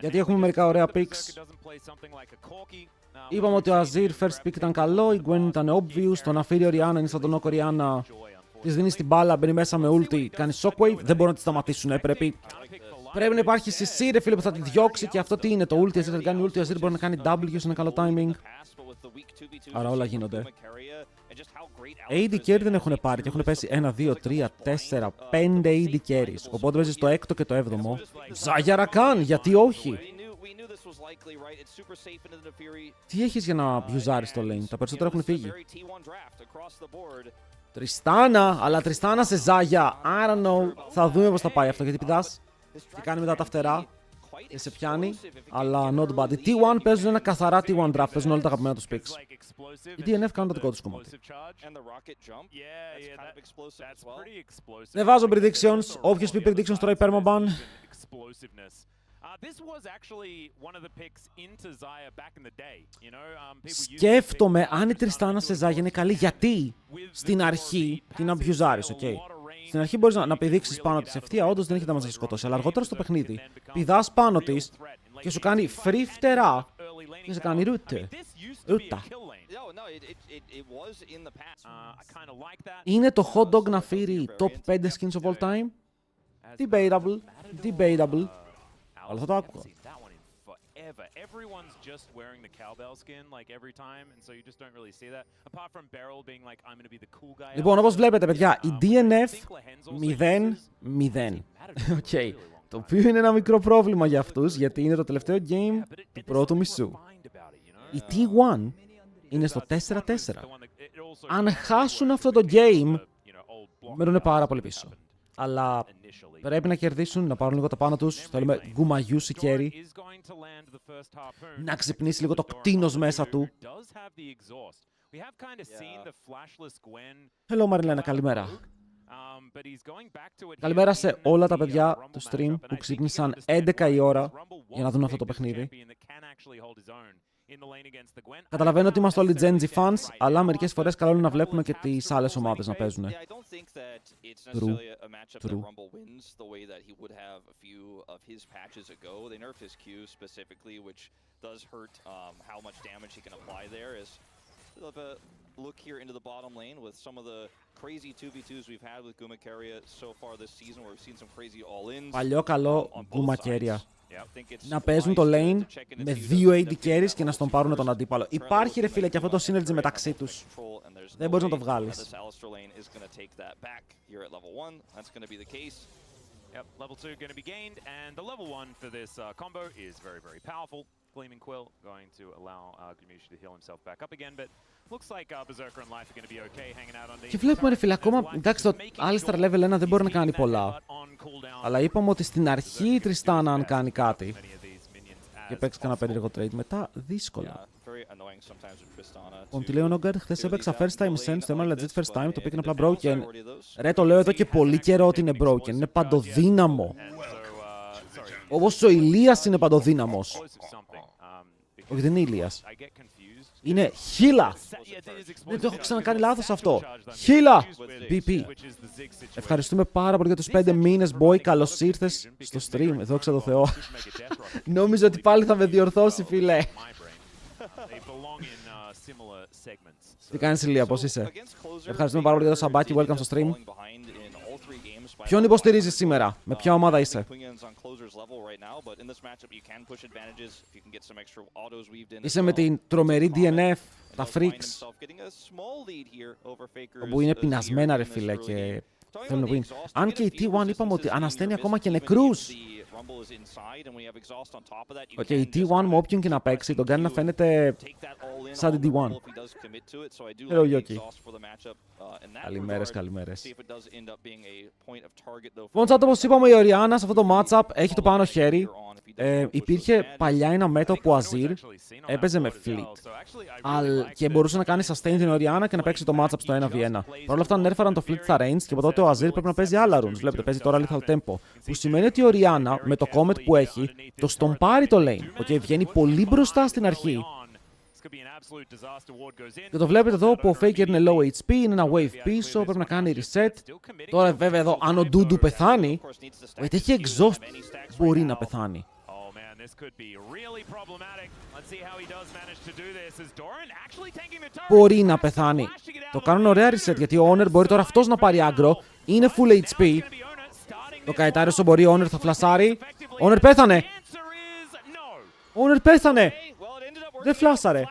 Γιατί έχουμε μερικά ωραία picks. Είπαμε ότι ο Azir first pick ήταν καλό, η Gwen ήταν obvious, το να φέρει ο Rihanna είναι σαν τον Oko Rihanna. Της δίνει την μπάλα, μπαίνει μέσα με ulti, κάνει shockwave, δεν μπορούν να τη σταματήσουν. Πρέπει να υπάρχει CC, ρε φίλε, που θα τη διώξει και αυτό τι είναι. Το ulti, Azir κάνει ulti, ο Azir μπορεί να κάνει W σε ένα καλό timing. Άρα όλα γίνονται. AD carry δεν έχουν πάρει και έχουν πέσει 1, 2, 3, 4, 5 AD carries. Οπότε παίζεις το 6ο και το 7ο. Ζάγια Ρακάν, γιατί όχι. Τι έχεις για να μπιουζάρεις το lane, τα περισσότερα έχουν φύγει. Τριστάνα, αλλά Τριστάνα σε Ζάγια. I don't know. Θα δούμε πώς θα πάει αυτό, γιατί πηδάς και κάνει μετά τα φτερά και σε πιάνει, αλλά not bad. Οι T1 παίζουν ένα καθαρά T1 draft, παίζουν όλα τα αγαπημένα τους picks. Οι DNF κάνουν το δικό τους κομμάτι. Δεν βάζω predictions, όποιος πει predictions τώρα υπέρμομπαν. Σκέφτομαι αν η Τριστάνα σε Ζάγια είναι καλή, γιατί στην αρχή την αμπιουζάρεις, ok. Στην αρχή μπορείς να πηδήξεις πάνω της ευθεία, όντως δεν έχει τα να σε σκοτώσει. Αλλά αργότερα στο παιχνίδι πηδάς πάνω της και σου κάνει free φτερά και σε κάνει ρούτε. Ρούτα. Είναι το hot dog να φύρει top 5 skins of all time? Debatable. Debatable. Αλλά θα το άκουγα. Everyone's just wearing the cowbell skin like every time, and so you just don't really see that. Apart from Beryl being like, I'm gonna be the cool guy. Λοιπόν, όπως βλέπετε, παιδιά, η DNF 0-0. Οκ. Το οποίο είναι ένα μικρό πρόβλημα για αυτούς, γιατί είναι το τελευταίο game του πρώτου μισού. Η T1 είναι στο 4-4. Αν χάσουν αυτό το game, μένουν πάρα πολύ πίσω. Αλλά πρέπει να κερδίσουν, να πάρουν λίγο τα πάνω τους. Θέλουμε γκουμαγιούσι κέρι. Να ξυπνήσει λίγο το κτίνος μέσα του. Hello Μαριλένα, καλημέρα. Καλημέρα σε όλα τα παιδιά του stream που ξύπνησαν 11 η ώρα για να δουν αυτό το παιχνίδι. Καταλαβαίνω ότι είμαστε όλοι Gen Z fans, αλλά μερικές φορές καλό είναι να βλέπουμε και τις άλλες ομάδες να παίζουν. True. True. Look here into the bottom lane with some of the crazy 2v2s we've had with Gumakeria so far this season, where we've seen some crazy all-ins. Παλιό καλό Gumakeria. Να παίζουν το lane με 2 AD carries και να στον πάρουν τον αντίπαλο. Υπάρχει ρε φίλε και αυτό το synergy μεταξύ τους. Δεν μπορείς να το βγάλεις. Yep, level 2 going to be gained, and the level 1 for this combo is very, very powerful. Gleaming Quill going to allow Gumushi to heal himself back up again, but looks like Berserker and Life are going to be okay hanging out on the... Και βλέπουμε ρε φίλε, ακόμα, εντάξει το Alistar level 1 δεν μπορεί να κάνει πολλά. Αλλά είπαμε ότι στην αρχή η Τριστάνα αν κάνει κάτι και παίξει κανένα περίεργο trade, μετά δύσκολα. Ότι λέει ο Νόγκαρντ, χθες έπαιξα first time sense, το έμενα legit first time, το πήγαινε απλά broken. Ρε, το λέω εδώ και πολύ καιρό ότι είναι broken, είναι παντοδύναμο. Όπως ο Ηλίας είναι παντοδύναμος. Όχι, δεν είναι Ηλίας. Είναι Χίλα. Δεν το έχω ξανακάνει λάθος αυτό. Χίλα! BP. Ευχαριστούμε πάρα πολύ για τους 5 μήνες, boy. Καλώς ήρθες στο stream. Δόξα τω Θεώ. Νόμιζα ότι πάλι θα με διορθώσει, φίλε. Τι κάνεις, Ηλία, πώς είσαι? Ευχαριστούμε πάρα πολύ για το σαμπάκι. Welcome στο stream. Ποιον υποστηρίζεις σήμερα? Με ποια ομάδα είσαι? Είσαι με την τρομερή DNF, τα Freaks, όπου είναι πεινασμένα ρε φίλε και θέλουν να win. Αν και η T1 είπαμε ότι ανασταίνει ακόμα και νεκρούς. Οκ, η T1 με όποιον και να παίξει τον κάνει να φαίνεται σαν την T1. Hello Yoki. Καλημέρες, καλημέρες. Λοιπόν, σαν όπως είπαμε, η Orianna σε αυτό το matchup έχει το πάνω χέρι. Υπήρχε παλιά ένα μέτωπο που ο Azir έπαιζε με fleet και μπορούσε να κάνει sustain την Orianna και να παίξει το matchup στο 1v1. Παρ' όλα αυτά νέρφαραν το fleet στα range και από τότε ο Azir πρέπει να παίζει άλλα runes. Βλέπετε, παίζει τώρα lethal tempo. Που σημαίνει ότι η Orianna με το comment που έχει το στον πάρει το lane. Okay, βγαίνει πολύ μπροστά στην αρχή. Και το βλέπετε εδώ που ο Faker είναι low HP, είναι ένα wave πίσω, πρέπει να κάνει reset. Τώρα βέβαια εδώ αν ο Ντούντου πεθάνει, γιατί έχει exhaust, μπορεί να πεθάνει. Μπορεί να πεθάνει. Το κάνουν ωραία reset γιατί ο Owner μπορεί τώρα αυτός να πάρει άγκρο. Είναι full HP. Το καετάρι όσο μπορεί, ο Owner θα φλασάρει. Owner πέθανε! Owner πέθανε! Δεν φλάσαρε.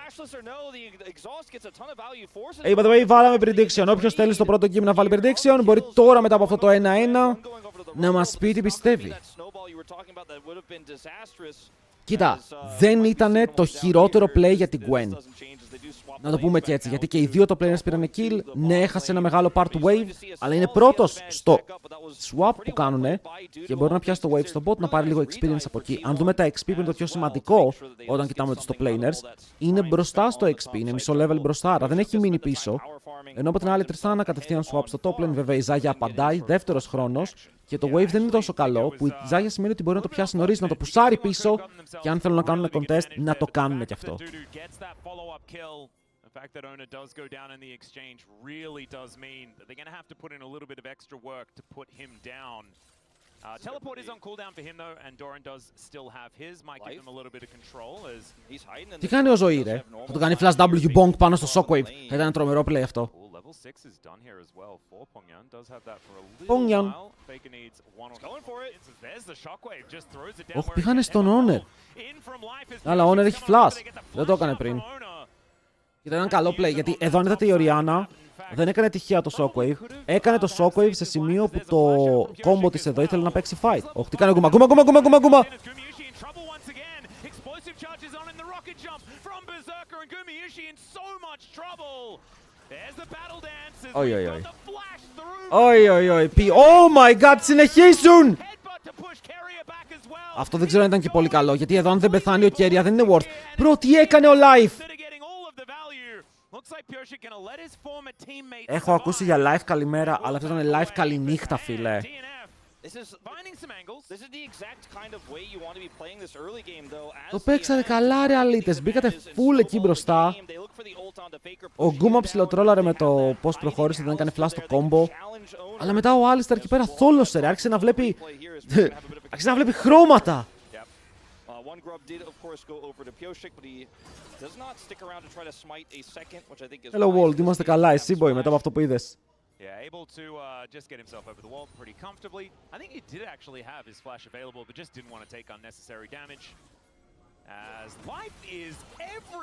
Hey, by the way, βάλαμε prediction. Όποιος θέλει στο πρώτο game να βάλει prediction, μπορεί τώρα μετά από αυτό το 1-1 να μας πει τι πιστεύει. Κοίτα, δεν ήταν το χειρότερο play για την Gwen. Να το πούμε και έτσι, γιατί και οι δύο το players πήραν kill. Ναι, έχασε ένα μεγάλο part του wave, αλλά είναι πρώτος στο swap που κάνουνε και μπορεί να πιάσει το wave στο bot να πάρει λίγο experience από εκεί. Αν δούμε τα XP που είναι το πιο σημαντικό όταν κοιτάμε τους top laners, είναι μπροστά στο XP, είναι μισό level μπροστά, άρα δεν έχει μείνει πίσω. Ενώ από την άλλη Τριστάνα κατευθείαν swap στο top lane, βέβαια η Ζάγια απαντάει, δεύτερος χρόνος. Και το wave δεν είναι τόσο καλό, που η Ζάγια σημαίνει ότι μπορεί να το πιάσει νωρίς, να το πουσάρει πίσω και αν θέλουν να κάνουν contest, να το κάνουν κι αυτό. The fact that Ona does go down in the exchange really does mean that they're going to have to put in a little bit of extra work to put him down. Teleport is on cooldown for him though, and Doran does still have his. Might give him a little bit of control as he's hiding in the... Τι κάνει ο Ζωή, ρε? Θα το κάνει flash W bonk πάνω στο shockwave. Θα ήταν τρομερό play αυτό. Pongyan. Όχι, πήγανε στον Owner. Αλλά ο Owner έχει flash. Δεν το έκανε πριν. Ήταν ένα καλό play, γιατί εδώ αν είδατε η Orianna δεν έκανε τυχαία το shockwave. Έκανε το shockwave σε σημείο που το combo της εδώ ήθελε να παίξει fight. Όχι, τι κάνει γκούμα. Όχι. Oh my god, συνεχίσουν! Αυτό δεν ξέρω αν ήταν και πολύ καλό, γιατί εδώ αν δεν πεθάνει ο Keria δεν είναι worth. Bro, τι έκανε ο Life! Έχω ακούσει για live καλημέρα, αλλά αυτό ήταν live καληνύχτα, φίλε. Το παίξατε καλά, ρε αλήτες. Μπήκατε full εκεί μπροστά. Ο Γκούμα ψιλοτρόλαρε με το πώς προχώρησε, δεν έκανε flash το combo. Αλλά μετά ο Άλιστερ εκεί πέρα θόλωσε, ρε. Άρχισε να βλέπει χρώματα. Hello World, είμαστε καλά, εσύ boy, μετά από αυτό που είδες.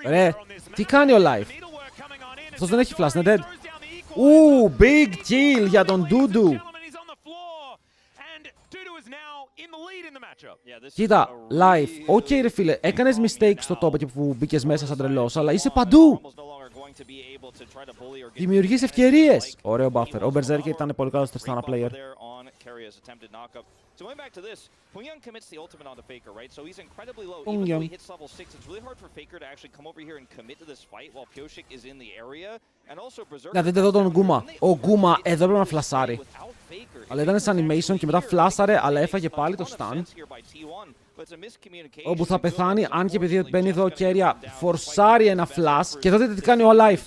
Ρε, τι κάνει ο Life? Αυτός δεν έχει flash, είναι dead. Big kill για τον Dudu. Κοίτα, Life, ok ρε φίλε, έκανες mistake στο top εκεί που μπήκες μέσα σαν τρελός, αλλά είσαι παντού. Δημιουργείς ευκαιρίες. Ωραίο buffer. Ο Berserker ήταν πολύ καλός στο Tristana player. Pongyan. Να δείτε εδώ τον Γκούμα. Ο Γκούμα εδώ έπρεπε να φλασάρει. Αλλά ήταν σε animation και μετά φλάσαρε, αλλά έφαγε πάλι το stun. Όπου θα πεθάνει, αν και επειδή μπαίνει εδώ ο Keria, φορσάρει ένα flash και εδώ δείτε τι κάνει ο Life.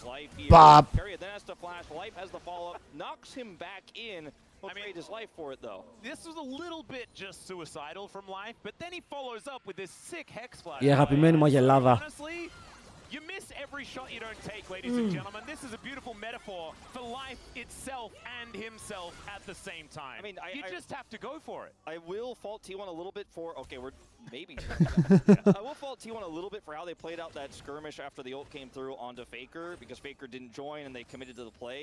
Παπ! Η αγαπημένη μου Αγελάδα. You miss every shot you don't take, ladies and gentlemen. This is a beautiful metaphor for life itself and himself at the same time. I mean, you just have to go for it. I will fault T1 a little bit for... Okay, we're maybe... I will fault T1 a little bit for how they played out that skirmish after the ult came through onto Faker, because Faker didn't join and they committed to the play.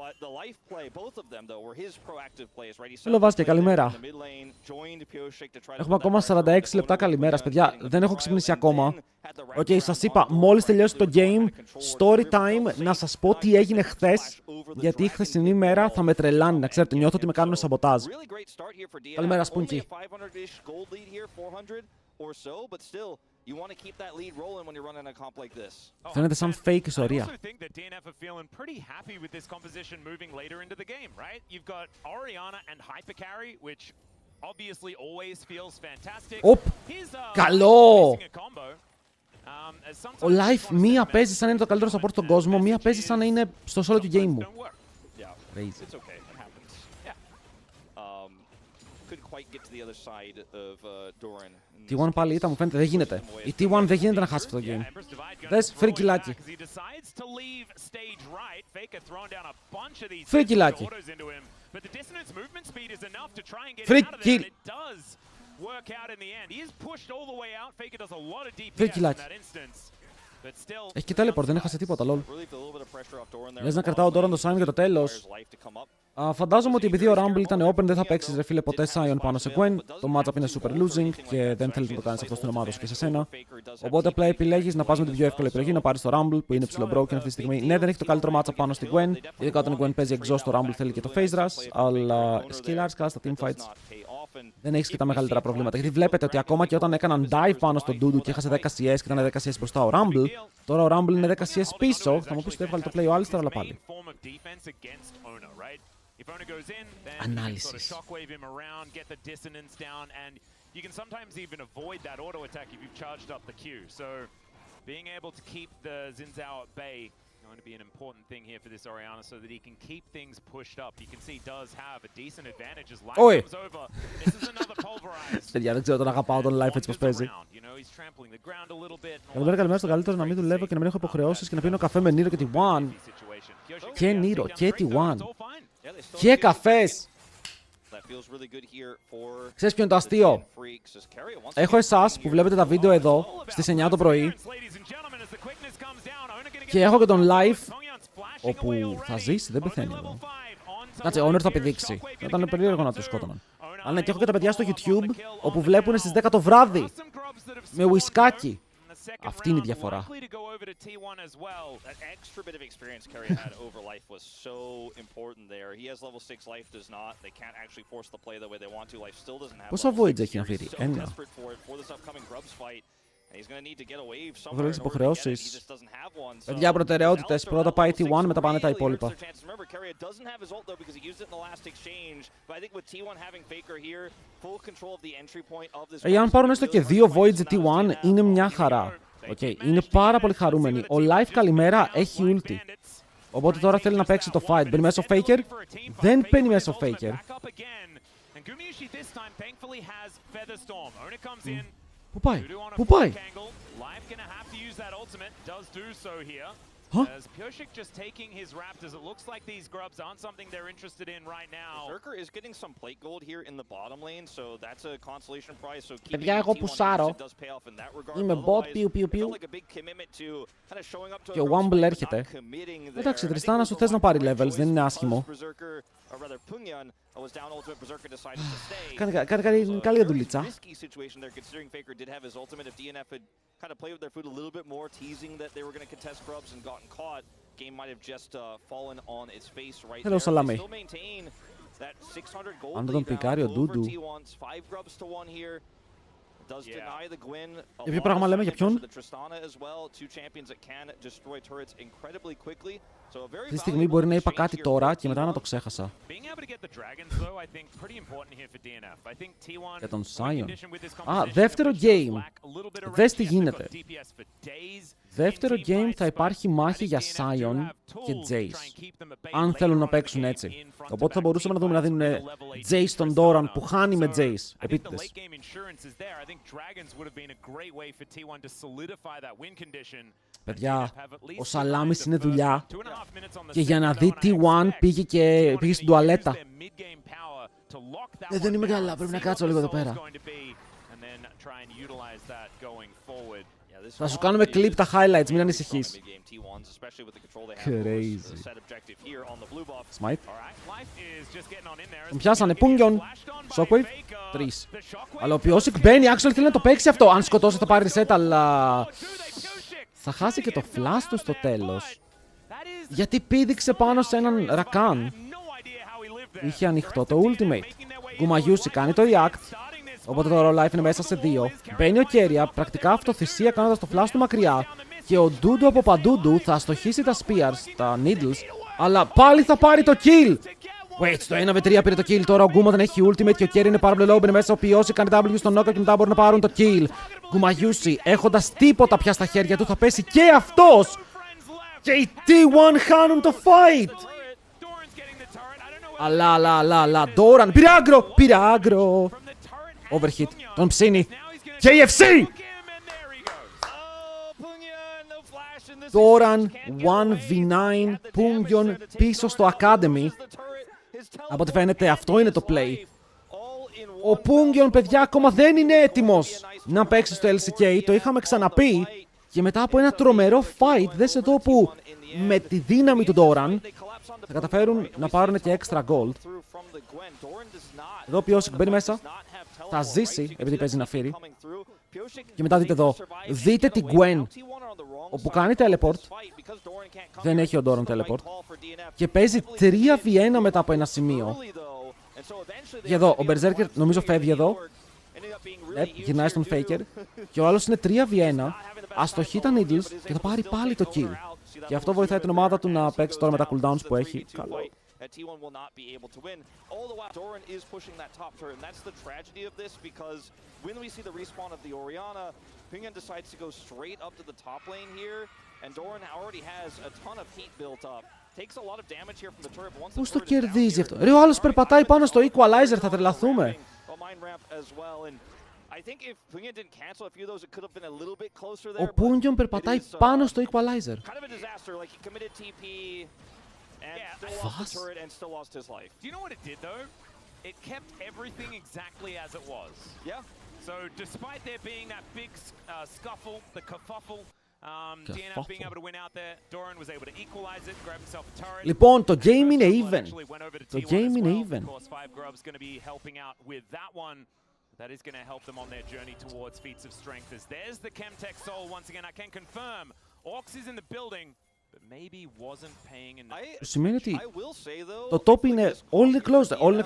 But the life play, both of them, though, were his proactive plays, right? Hello, Βάσκε, καλημέρα. Έχουμε ακόμα 46 λεπτά καλημέρας, παιδιά. Δεν έχω ξυπνήσει ακόμα. Οκ, σας είπα, μόλις τελειώσει το game, story time, να σας πω τι έγινε χθες, γιατί η χθεσινή μέρα θα με τρελάνει, να ξέρετε, νιώθω ότι με κάνουν σαμποτάζ. Καλημέρα, Spunky. Φαίνεται σαν fake ιστορία. Οπ, καλό! Ο Life μία παίζει σαν να είναι το καλύτερο support στον κόσμο, μία παίζει σαν να είναι στο solo του game μου. T1 πάλι ήττα μου φαίνεται, δεν γίνεται. Η T1 δεν γίνεται να χάσει αυτό το game. Δες, φρικιλάκι. Φρικιλάκι. Φρικιλ. Φρικιλάκι. Έχει και teleport, δεν έχασε τίποτα, lol. Λες να κρατάω τώρα το Sion για το τέλος. Φαντάζομαι ότι επειδή ο Rumble ήταν open δεν θα παίξεις ρε φίλε ποτέ Sion πάνω σε Gwen. Το matchup είναι super losing και δεν θέλεις να το κάνεις αυτό στην ομάδα σου και σε σένα. Οπότε απλά επιλέγεις να πας με την πιο εύκολη επιλογή, να πάρεις το Rumble που είναι ψηλό broken αυτή τη στιγμή. Ναι, δεν έχει το καλύτερο matchup πάνω στη Gwen. Ειδικά όταν η Gwen παίζει exhaust, το Rumble θέλει και το phase rush. Αλλά skill arts καλά στα teamfights. Δεν έχεις και τα μεγαλύτερα προβλήματα. Γιατί βλέπετε ότι ακόμα και όταν έκαναν dive πάνω στον Dudu και έχασε 10 CS και ήταν 10 CS μπροστά ο Rumble, τώρα ο Rumble είναι 10 CS πίσω. Θα μου πεις ότι έβγαλε το play ο Alistar, αλλά πάλι. Ανάλυσης. Going to be an important thing here for this Orianna so that he can keep things pushed up. You can see he does have a decent advantage as life comes over. This is another pulverized. Παιδιά, δεν ξέρω τον αγαπάω τον life έτσι πως παίζει. Καλημέρα στον καλύτερο να μην δουλεύω και να μην έχω υποχρεώσεις και να πίνω καφέ με Νίρο και T1. Και Νίρο και T1. Και καφές. Ξέρεις ποιο είναι το αστείο? Έχω εσάς που βλέπετε τα βίντεο εδώ στις 9 το πρωί και έχω και τον live όπου θα ζήσει, δεν πεθαίνει εδώ. Κάτσε, Honor θα πηδήξει. Θα ήταν περίεργο να το σκότωναν. Αλλά ναι, και έχω και τα παιδιά στο YouTube όπου βλέπουν στις 10 το βράδυ με ουισκάκι. Αυτή είναι η διαφορά. Πόσα voids έχει να φέρει? Ένα. Έχω λίγες υποχρεώσεις. Παιδιά, προτεραιότητες. Πρώτα πάει T1, μετά πάνε τα υπόλοιπα. Αν πάρουν έστω και 2 voids T1, είναι μια χαρά. Okay. Είναι πάρα πολύ χαρούμενοι. Ο Life καλημέρα έχει ulti. Οπότε τώρα θέλει να παίξει το fight. Μπαίνει μέσα ο Faker. Δεν μπαίνει μέσα ο Faker. Πού πάει? Πού πάει? Huh? As Pioshik just taking his Raptors, it looks like these grubs aren't something they're interested in right now. Berserker is getting some plate gold here in the bottom lane, so that's a consolation prize. So Παιδιά, εγώ πουσάρω. Είμαι bot, πιου πιου πιου. Και ο Wumble έρχεται. Εντάξει, Τριστάνα σου θες να πάρει levels, δεν είναι άσχημο. Κάνει καλή δουλίτσα. Hello, Salami. Αν δεν τον πικάρει ο Ντούντου. Για ποιο πράγμα λέμε, για ποιον? Αυτή τη στιγμή μπορεί να είπα κάτι τώρα και μετά να το ξέχασα. Για τον Sion. Α, δεύτερο game. Δες τι γίνεται. Δεύτερο game θα υπάρχει μάχη για Sion και Jace. Αν θέλουν να παίξουν έτσι. Οπότε θα μπορούσαμε να δούμε να δίνουν Jace στον Doran που χάνει με Jace. Επίτηδες. Παιδιά, ο Σαλάμις είναι δουλειά και για να δει T1 πήγε στην τουαλέτα. Δεν είμαι καλά, πρέπει να κάτσω λίγο εδώ πέρα. Θα σου κάνουμε clip τα highlights, μην ανησυχείς. Crazy. Smite. Τον πιάσανε, Πούνγιον. Shockwave. 3. Αλλά ο Piosik μπαίνει, actually θέλει να το παίξει αυτό. Αν σκοτώσει θα πάρει reset, αλλά... θα χάσει και το flash του στο τέλος. Γιατί πήδηξε πάνω σε έναν Rakan. Είχε ανοιχτό το ultimate. Γκουμαγιούσι κάνει το react. Οπότε το Roll Life είναι μέσα σε 2. Μπαίνει ο Keria, πρακτικά αυτοθυσία κάνοντας το flash του μακριά. Και ο Dudu από παντούντου θα αστοχίσει τα spears, τα needles. Αλλά πάλι θα πάρει το kill! Wait, στο 1v3 πήρε το kill. Τώρα ο Γκούμα δεν έχει ultimate και ο Keria είναι πάρα πολύ low. Μπαίνει μέσα ο Piosik, κάνει W στον knockout και μετά μπορούν να πάρουν το kill. Γκουμαγιούσι, έχοντας τίποτα πια στα χέρια του, θα πέσει και αυτός! Και οι T1 χάνουν το fight! Αλλά, Doran, πήρε άγκρο! Overhit. Τον ψήνει. KFC! Doran 1v9. Πούνγιον πίσω στο Academy. Από ό,τι φαίνεται αυτό είναι το play. Ο Πούνγιον, παιδιά, ακόμα δεν είναι έτοιμος να παίξει στο LCK. Το είχαμε ξαναπεί. Και μετά από ένα τρομερό fight, δες εδώ που με τη δύναμη του Doran θα καταφέρουν να πάρουν και extra gold. Εδώ ο Πιόσικ μπαίνει μέσα. Θα ζήσει επειδή παίζει να φύρει. Και μετά δείτε εδώ. Δείτε την Gwen όπου κάνει teleport. Δεν έχει ο Doran teleport. Και παίζει 3v1 μετά από ένα σημείο. Και εδώ ο Berserker νομίζω φεύγει εδώ. Γυρνάει στον Faker. Και ο άλλος είναι 3v1. Αστοχεί τα needles και θα πάρει πάλι το kill. Και αυτό βοηθάει την ομάδα του να παίξει τώρα με τα cooldowns που έχει. Καλό. T1 will not be able to win. All the while, Doran is pushing that top turret, and that's the tragedy of this, because when we see the respawn of the Orianna, Pingan decides to go straight up to the top lane here, and Doran already has a ton of heat built up. Takes a lot of damage here from the turret, but once Πώς το κερδίζει αυτό? Ρε, ο άλλος περπατάει πάνω στο equalizer, θα τρελαθούμε. Ο Πούνγιον περπατάει πάνω στο equalizer. Lost the turret and still lost his life. Do you know what it did though? It kept everything exactly as it was. Yeah. So despite there being that big scuffle, the kerfuffle, DNF being able to win out there, Doran was able to equalize it, grab himself a turret. Λοιπόν, το game είναι even. Το game είναι even. Of course, 5 Grub's going to be helping out with that one. That is going to help them on their journey towards feats of strength. As there's the Chemtech Soul once again. I can confirm, Orcs is in the building. Σημαίνει ότι το top είναι all in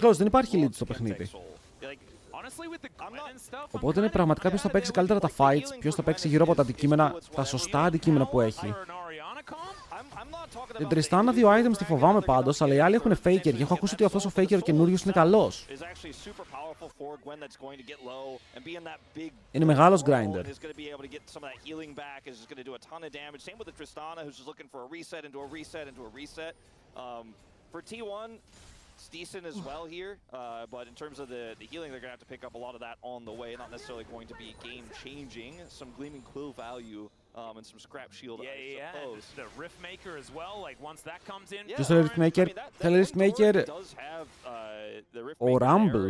close, δεν υπάρχει lead στο παιχνίδι. Οπότε είναι πραγματικά ποιος θα παίξει καλύτερα τα fights, ποιος θα παίξει γύρω από τα αντικείμενα, τα σωστά αντικείμενα που έχει. Την Τριστάνα 2 items τη φοβάμαι πάντως, αλλά οι άλλοι έχουν Faker και έχω ακούσει ότι αυτός ο Faker ο καινούριος είναι καλός. Είναι μεγάλος grinder. It's decent as well here, but in terms of the healing, they're going to have to pick up a lot of that on the way. Not necessarily going to be game-changing. Some Gleaming Quill value and some Scrap Shield, I suppose. The Riftmaker as well, like once that comes in. Just a Riftmaker. Θέλει Riftmaker. Ο Rumble.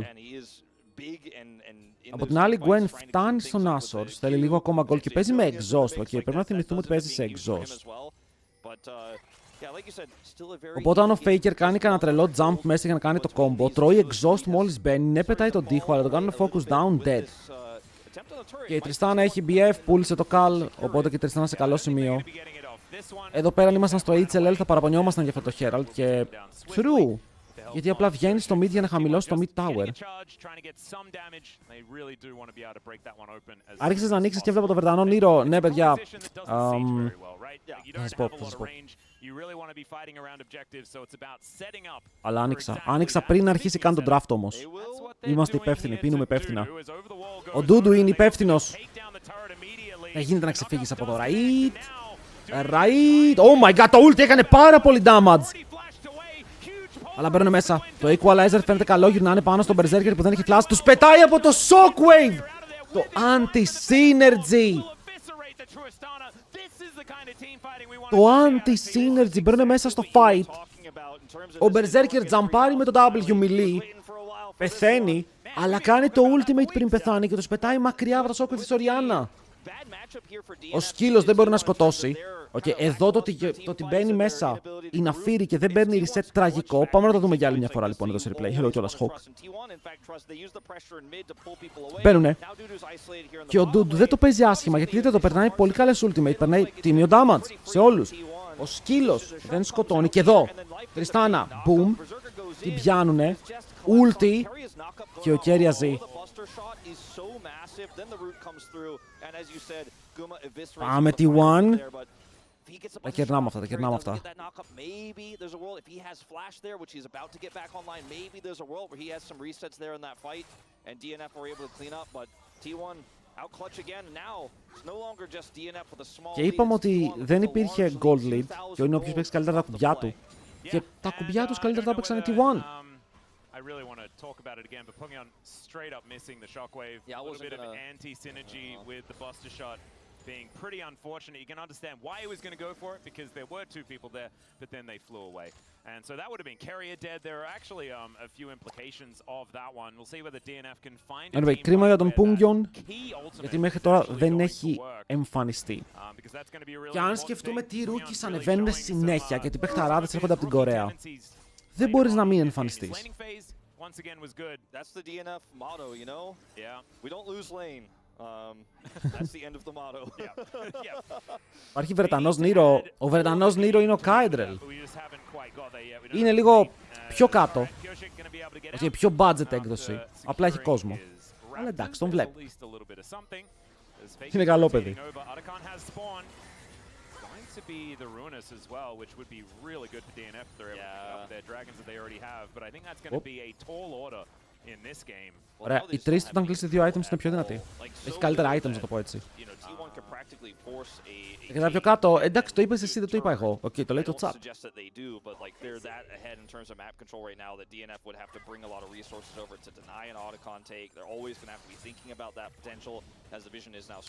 Από την άλλη, Gwen φτάνει στον Asors. Θέλει λίγο ακόμα gold και παίζει με exhaust. Okay, πρέπει να θυμηθούμε ότι παίζει σε exhaust. Οπότε αν ο Faker κάνει κανένα τρελό jump μέσα για να κάνει το combo, τρώει exhaust μόλις μπαίνει, ναι πετάει τον τοίχο, αλλά τον κάνουν focus down dead. Και η Τριστάνα έχει BF, πούλησε το Cal, οπότε και η Τριστάνα σε καλό σημείο. Εδώ πέρα αν ήμασταν στο HLL θα παραπονιόμασταν για αυτό το Herald και... True! Γιατί απλά βγαίνει στο mid για να χαμηλώσει το mid tower. Άρχισες να ανοίξεις και έβλεπα το Βρετανό Νίρο. Ναι παιδιά, θα σας πω. Αλλά άνοιξα πριν αρχίσει καν τον draft όμως. Είμαστε υπεύθυνοι, πίνουμε υπεύθυνα. Ο Ντούντου είναι υπεύθυνος. Δεν γίνεται να ξεφύγεις από το right. Oh my god, το ulti έκανε πάρα πολύ damage. Αλλά μπαίνουν μέσα. Το equalizer φαίνεται καλό, γυρνάνε πάνω στον Berserker που δεν έχει flash. Τους πετάει από το shockwave. Το anti-synergy. Το anti-synergy μπαίνουν μέσα στο fight. Ο Berserker τζαμπάρει με το W melee. Πεθαίνει, αλλά κάνει το ultimate πριν πεθάνει και τους πετάει μακριά από το shockwave της Orianna. Ο σκύλος δεν μπορεί να σκοτώσει. Okay, εδώ το ότι μπαίνει μέσα η Ναφύρη και δεν παίρνει reset τραγικό. Πάμε να το δούμε για άλλη μια φορά λοιπόν εδώ σε replay. Hello κιόλας Hawk. Μπαίνουνε. Και ο Dudu δεν το παίζει άσχημα γιατί δείτε το περνάει πολύ καλές ultimate. Περνάει τίμιο damage σε όλους. Ο σκύλος δεν σκοτώνει. Και εδώ Τριστάνα, boom. Την πιάνουνε. Ulti. Και ο Keria ζει. Πάμε T1. Τα κερνάμε αυτά, Και είπαμε ότι δεν υπήρχε gold lead και είναι όποιος παίξει καλύτερα τα κουμπιά του. Και τα κουμπιά τους καλύτερα τα παίξανε T1. I really want to talk about it again, but Pungyeon straight up missing the shockwave. Yeah, a little bit of anti-synergy with the Buster shot being pretty unfortunate. You can understand why he was going to go for it, because there were two people there, but then they flew away. And so that would have been Carrier dead. There are actually a few implications of that one. We'll see whether DNF can find a Anyway, team κρίμα για τον Pungyeon, ultimate γιατί μέχρι τώρα is δεν going έχει to work. εμφανιστεί. Because that's going to be a really Και αν important σκεφτούμε thing. τι Pungyeon's rookies really ανεβαίνουν showing συνέχεια some, και τι παιχταράδες έρχονται από την rookie Κορέα, tendencies δεν μπορείς να μην εμφανιστείς. Laning phase, once again, was good. That's the DNF motto, you know? Yeah. We don't lose lane. That's the end of the motto. Υπάρχει Βρετανός Νίρο. Ο Βρετανός Νίρο είναι ο Κάιντρελ. Είναι λίγο πιο κάτω. Όχι, πιο budget έκδοση. Απλά έχει κόσμο. Αλλά εντάξει, τον βλέπω. Είναι καλό παιδί. To be the Ruinous as well, which would be really good for DNF if they're able to pick up their dragons that they already have. But I think that's going to be a tall order in this game. Ωραία, οι τρεις του όταν κλείσει δύο items είναι πιο δυνατοί. Έχει καλύτερα items, να το πω έτσι. Και τα πιο κάτω, εντάξει, το είπες εσύ, δεν το είπα εγώ. Οκ, το λέει το chat.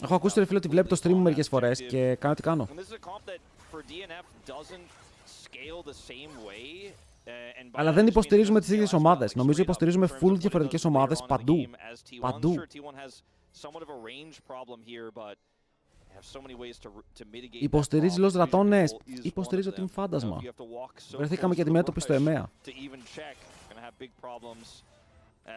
Έχω ακούσει το ρε φίλο ότι βλέπει το stream μου μερικές φορές και κάνω τι κάνω. Αλλά δεν υποστηρίζουμε τις ίδιες ομάδες. Νομίζω υποστηρίζουμε full διαφορετικές ομάδες παντού. Παντού. Υποστηρίζει los ratones. Υποστηρίζω την φάντασμα. Βρεθήκαμε και αντιμέτωποι στο ΕΜΕΑ.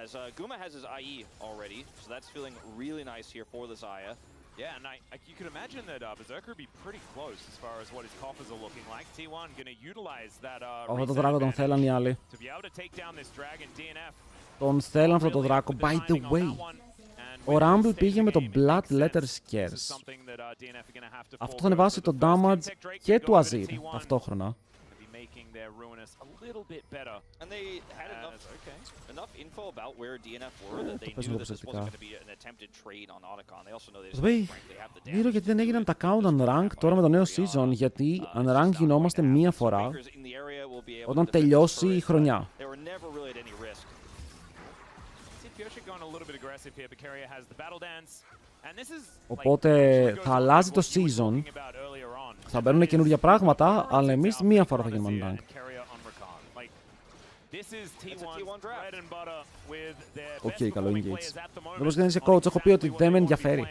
As Guma has his IE already, so that's feeling really nice here for the Xayah. Yeah, and you could imagine that Berserker would be pretty close as far as what his coffers are looking like. T1 going to utilize that Αυτό το δράκο τον θέλαν οι άλλοι. to be able to take down this dragon. DNF. Τον θέλαν αυτό το δράκο. By the way, ο Rumble πήγε με το Bloodletter Scares. Αυτό θα ανεβάσει το damage και του Azir ταυτόχρονα. And they had enough info about where DNF were that they knew that this wasn't going to be an attempted trade on Otacon. They also know they just frankly have the Γύρω γιατί δεν έγιναν τα count unrank τώρα με το νέο season, γιατί unrank γινόμαστε μία φορά όταν τελειώσει η χρονιά. Οπότε θα αλλάζει το season, θα μπαίνουν καινούργια πράγματα, αλλά εμείς μία φορά θα γίνουμε unrank. Οκ, καλό engage. Όπως δεν είσαι coach, έχω πει ότι δεν με ενδιαφέρει.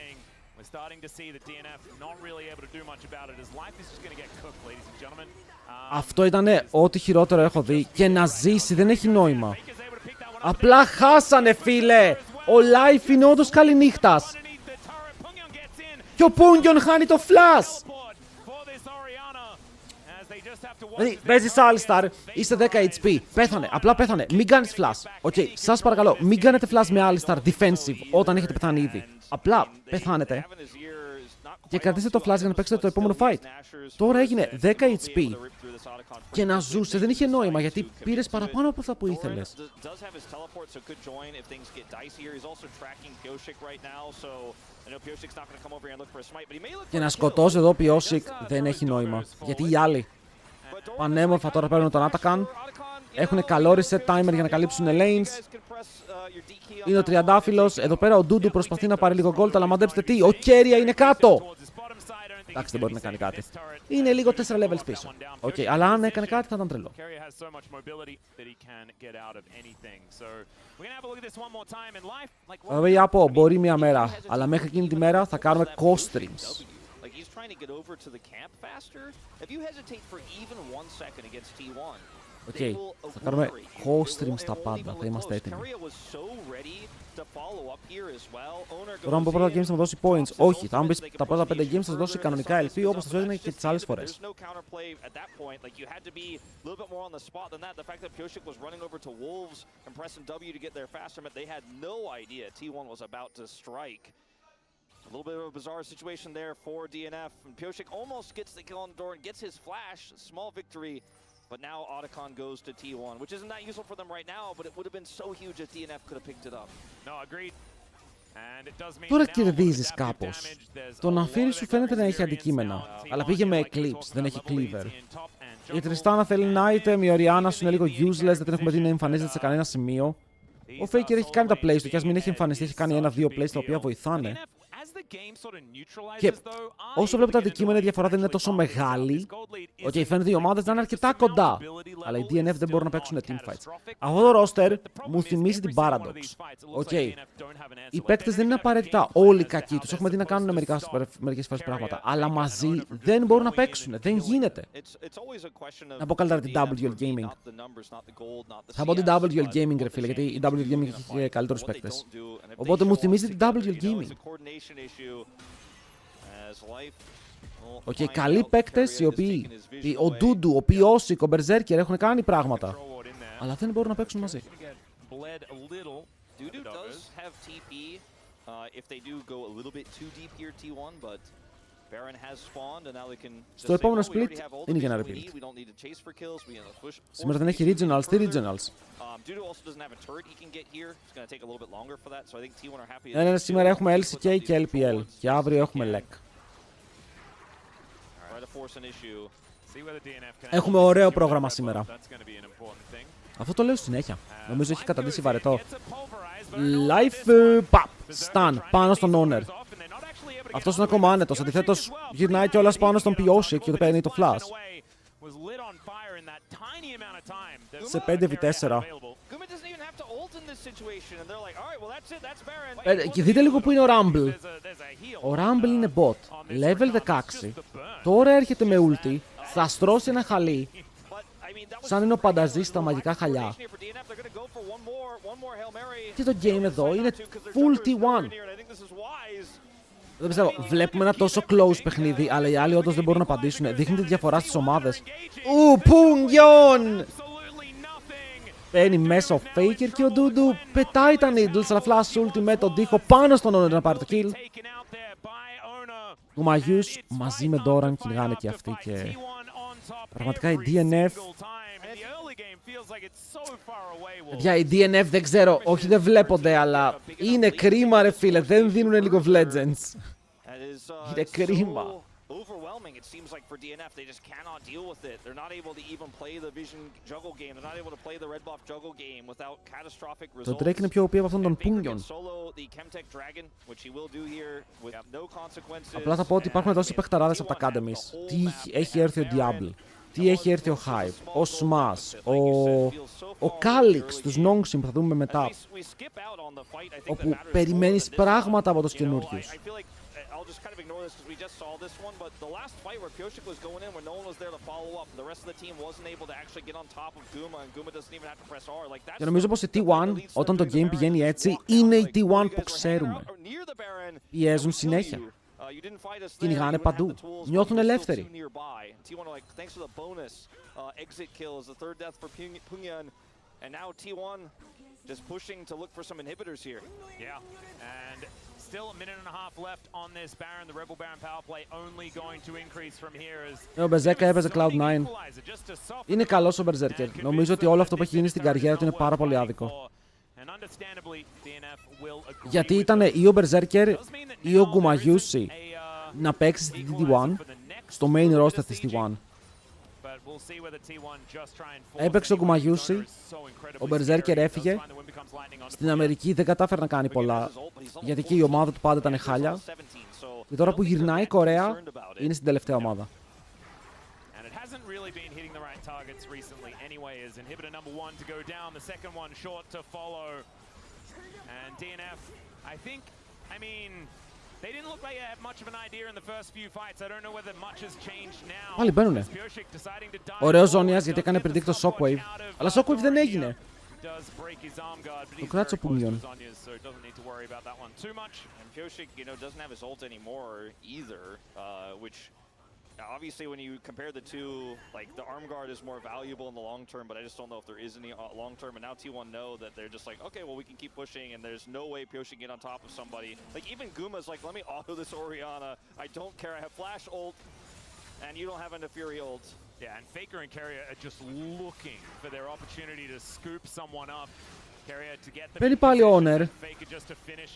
Αυτό ήτανε ό,τι χειρότερο έχω δει και να ζήσει δεν έχει νόημα. Απλά χάσανε, φίλε! Ο Life είναι όντως καληνύχτας. Και ο Pungyeon χάνει το flash! Δηλαδή, παίζεις Alistar, είστε 10 HP, πέθανε, απλά πέθανε, μην κάνεις flash. Οκ, σας παρακαλώ, μην κάνετε flash με Alistar defensive όταν έχετε πεθάνει ήδη. Απλά πεθάνετε και κρατήστε το flash για να παίξετε το επόμενο fight. Τώρα έγινε 10 HP και να ζούσε δεν είχε νόημα γιατί πήρες παραπάνω από αυτά που ήθελες. Και να σκοτώσει εδώ Pyosik δεν έχει νόημα, γιατί οι άλλοι πανέμορφα τώρα παίρνουν τον Otacon. Έχουν καλό reset timer για να καλύψουν lanes. Είναι ο τριαντάφυλλος. Εδώ πέρα ο Ντούντου προσπαθεί να πάρει λίγο gold, αλλά μαντέψτε τι, ο Keria είναι κάτω. Εντάξει, δεν μπορεί να κάνει κάτι. Είναι λίγο 4 levels πίσω. Okay, αλλά αν έκανε κάτι θα ήταν τρελό. Βέβαια η Apo μπορεί μια μέρα, αλλά μέχρι εκείνη τη μέρα θα κάνουμε cost streams. Οκ, θα κάνουμε host stream στα πάντα, θα είμαστε έτοιμοι. Τώρα αν πω πρώτα games θα μου δώσει points, όχι, θα μου πεις τα πρώτα 5 games θα δώσει κανονικά LP όπως θα σου έδινε και τις άλλες φορές. A little bit of a bizarre situation there for DNF, and Pyosik almost gets the kill on the door and gets his flash, small victory, but now Otacon goes to T1, which isn't that useful for them right now, but it would have been so huge if DNF could have picked it up. No, agreed. Τώρα κερδίζεις κάπως. Το να φέρει σου φαίνεται να έχει αντικείμενα, αλλά πήγε με Eclipse, δεν έχει Cleaver. Η Τριστάνα θέλει ένα item, η Οριάννα σου είναι λίγο useless, δεν την έχουμε δει να εμφανίζεται σε κανένα σημείο. Ο Faker έχει κάνει τα plays του, και ας μην έχει εμφανιστεί, έχει κάνει ένα-δύο plays τα οποία βοηθάνε. Και όσο βλέπω τα αντικείμενα, η διαφορά δεν είναι τόσο μεγάλη. Ότι φαίνεται οι ομάδες να είναι αρκετά κοντά. Αλλά οι DNF δεν μπορούν να παίξουν teamfights. Αυτό το roster μου θυμίζει την Paradox. Οι παίκτες δεν είναι απαραίτητα όλοι κακοί. Τους έχουμε δει να κάνουν μερικές φορές πράγματα. Αλλά μαζί δεν μπορούν να παίξουν. Δεν γίνεται. Να πω καλύτερα την WL Gaming. Θα πω την WL Gaming, ρε φίλε, γιατί η WL Gaming έχει καλύτερους παίκτες. Οπότε μου θυμίζει την WL Gaming. Καλοί παίκτες οι οποίοι, ο Ντούντου, ο Πιόσικ, ο Μπερζέρκερ έχουν κάνει πράγματα. Αλλά δεν μπορούν να παίξουν μαζί. Στο επόμενο split είναι για ένα rebuild. Σήμερα δεν έχει regionals, τι regionals. Σήμερα έχουμε LCK και LPL και αύριο έχουμε LEC. Έχουμε ωραίο πρόγραμμα σήμερα. Αυτό το λέω συνέχεια. Νομίζω έχει καταντήσει βαρετό. Life pop. Stun πάνω στον owner. Αυτός είναι ακόμα άνετος. Αντιθέτως γυρνάει κιόλας πάνω στον Piosik και το παίρνει το flash. Σε 5v4. Και δείτε λίγο που είναι ο Rumble. Ο Rumble είναι bot. Level 16. Τώρα έρχεται με ulti. Θα στρώσει ένα χαλί. Σαν είναι ο Πανταζής στα μαγικά χαλιά. Και το game εδώ είναι full T1. Δεν πιστεύω. Βλέπουμε ένα τόσο close παιχνίδι, αλλά οι άλλοι όντως δεν μπορούν να απαντήσουν. Δείχνει τη διαφορά στις ομάδες. Πουγγιόν! Παίρνει μέσα ο Faker και ο Ντούντου πετάει τα needles, αλλά flash ulti με τον τοίχο πάνω στον owner να πάρει το kill. Ο Μαγιούς μαζί με Doran κυνηγάνε και αυτοί και... Πραγματικά η DNF... Για η DNF δεν ξέρω, όχι δεν βλέπονται, αλλά είναι κρίμα ρε φίλε, δεν δίνουν League of Legends. Είναι κρίμα. It seems like for DNF they just cannot deal with it. They're not able to even play the vision juggle game. They're not able to play the red buff juggle game without catastrophic results. Το Drake είναι πιο OP από αυτόν τον Πουγγιόν. Απλά θα πω ότι υπάρχουν τόσοι παιχταράδες από τα Academies. Τι έχει έρθει ο Diablo, τι έχει έρθει ο Hype, ο Smash, ο Calix, τους Nongsim που θα δούμε μετά. Όπου περιμένεις πράγματα από τους καινούριους. I'll just kind of ignore this because we just saw this one, but the last fight where Piosik was going in when no one was there to follow up, the rest of the team wasn't able to actually get on top of Guma, and Guma doesn't even have to press R. Like that's. Και νομίζω πως η T1, όταν το game πηγαίνει έτσι, είναι η T1 που ξέρουμε. Πιέζουν συνέχεια. Κυνηγάνε παντού. Νιώθουν ελεύθεροι. And now T1 just pushing to look for some inhibitors here. Yeah, and still a minute and a half left on this Baron. The Rebel Baron power play only going to increase from here as... Ο Berserker έπαιζε Cloud9. Είναι καλός ο Berserker. Νομίζω ότι όλο αυτό που έχει γίνει στην καριέρα του είναι πάρα πολύ άδικο. Γιατί ήταν ή ο Berserker ή ο Gumayusi να παίξει στη T1, στο main roster της T1. Έπαιξε ο Gumayusi, ο Berserker έφυγε. Στην Αμερική δεν κατάφερε να κάνει πολλά, γιατί και η ομάδα του πάντα ήταν χάλια. Και τώρα που γυρνάει η Κορέα, είναι στην τελευταία ομάδα. Πάλι μπαίνουνε. Ωραίος Ζώνιας γιατί έκανε predict το Shockwave. Αλλά Shockwave δεν έγινε. Το κράτησε ο Πουγγιόν. Obviously, when you compare the two, like the arm guard is more valuable in the long term, but I just don't know if there is any long term. And now T1 know that they're just like, okay, well we can keep pushing, and there's no way Piosik can get on top of somebody. Like even Guma's like, let me auto this Orianna. I don't care. I have flash ult, and you don't have enough Fury ult. Yeah, and Faker and Carrier are just looking for their opportunity to scoop someone up. Παίρνει πάλι ο Owner.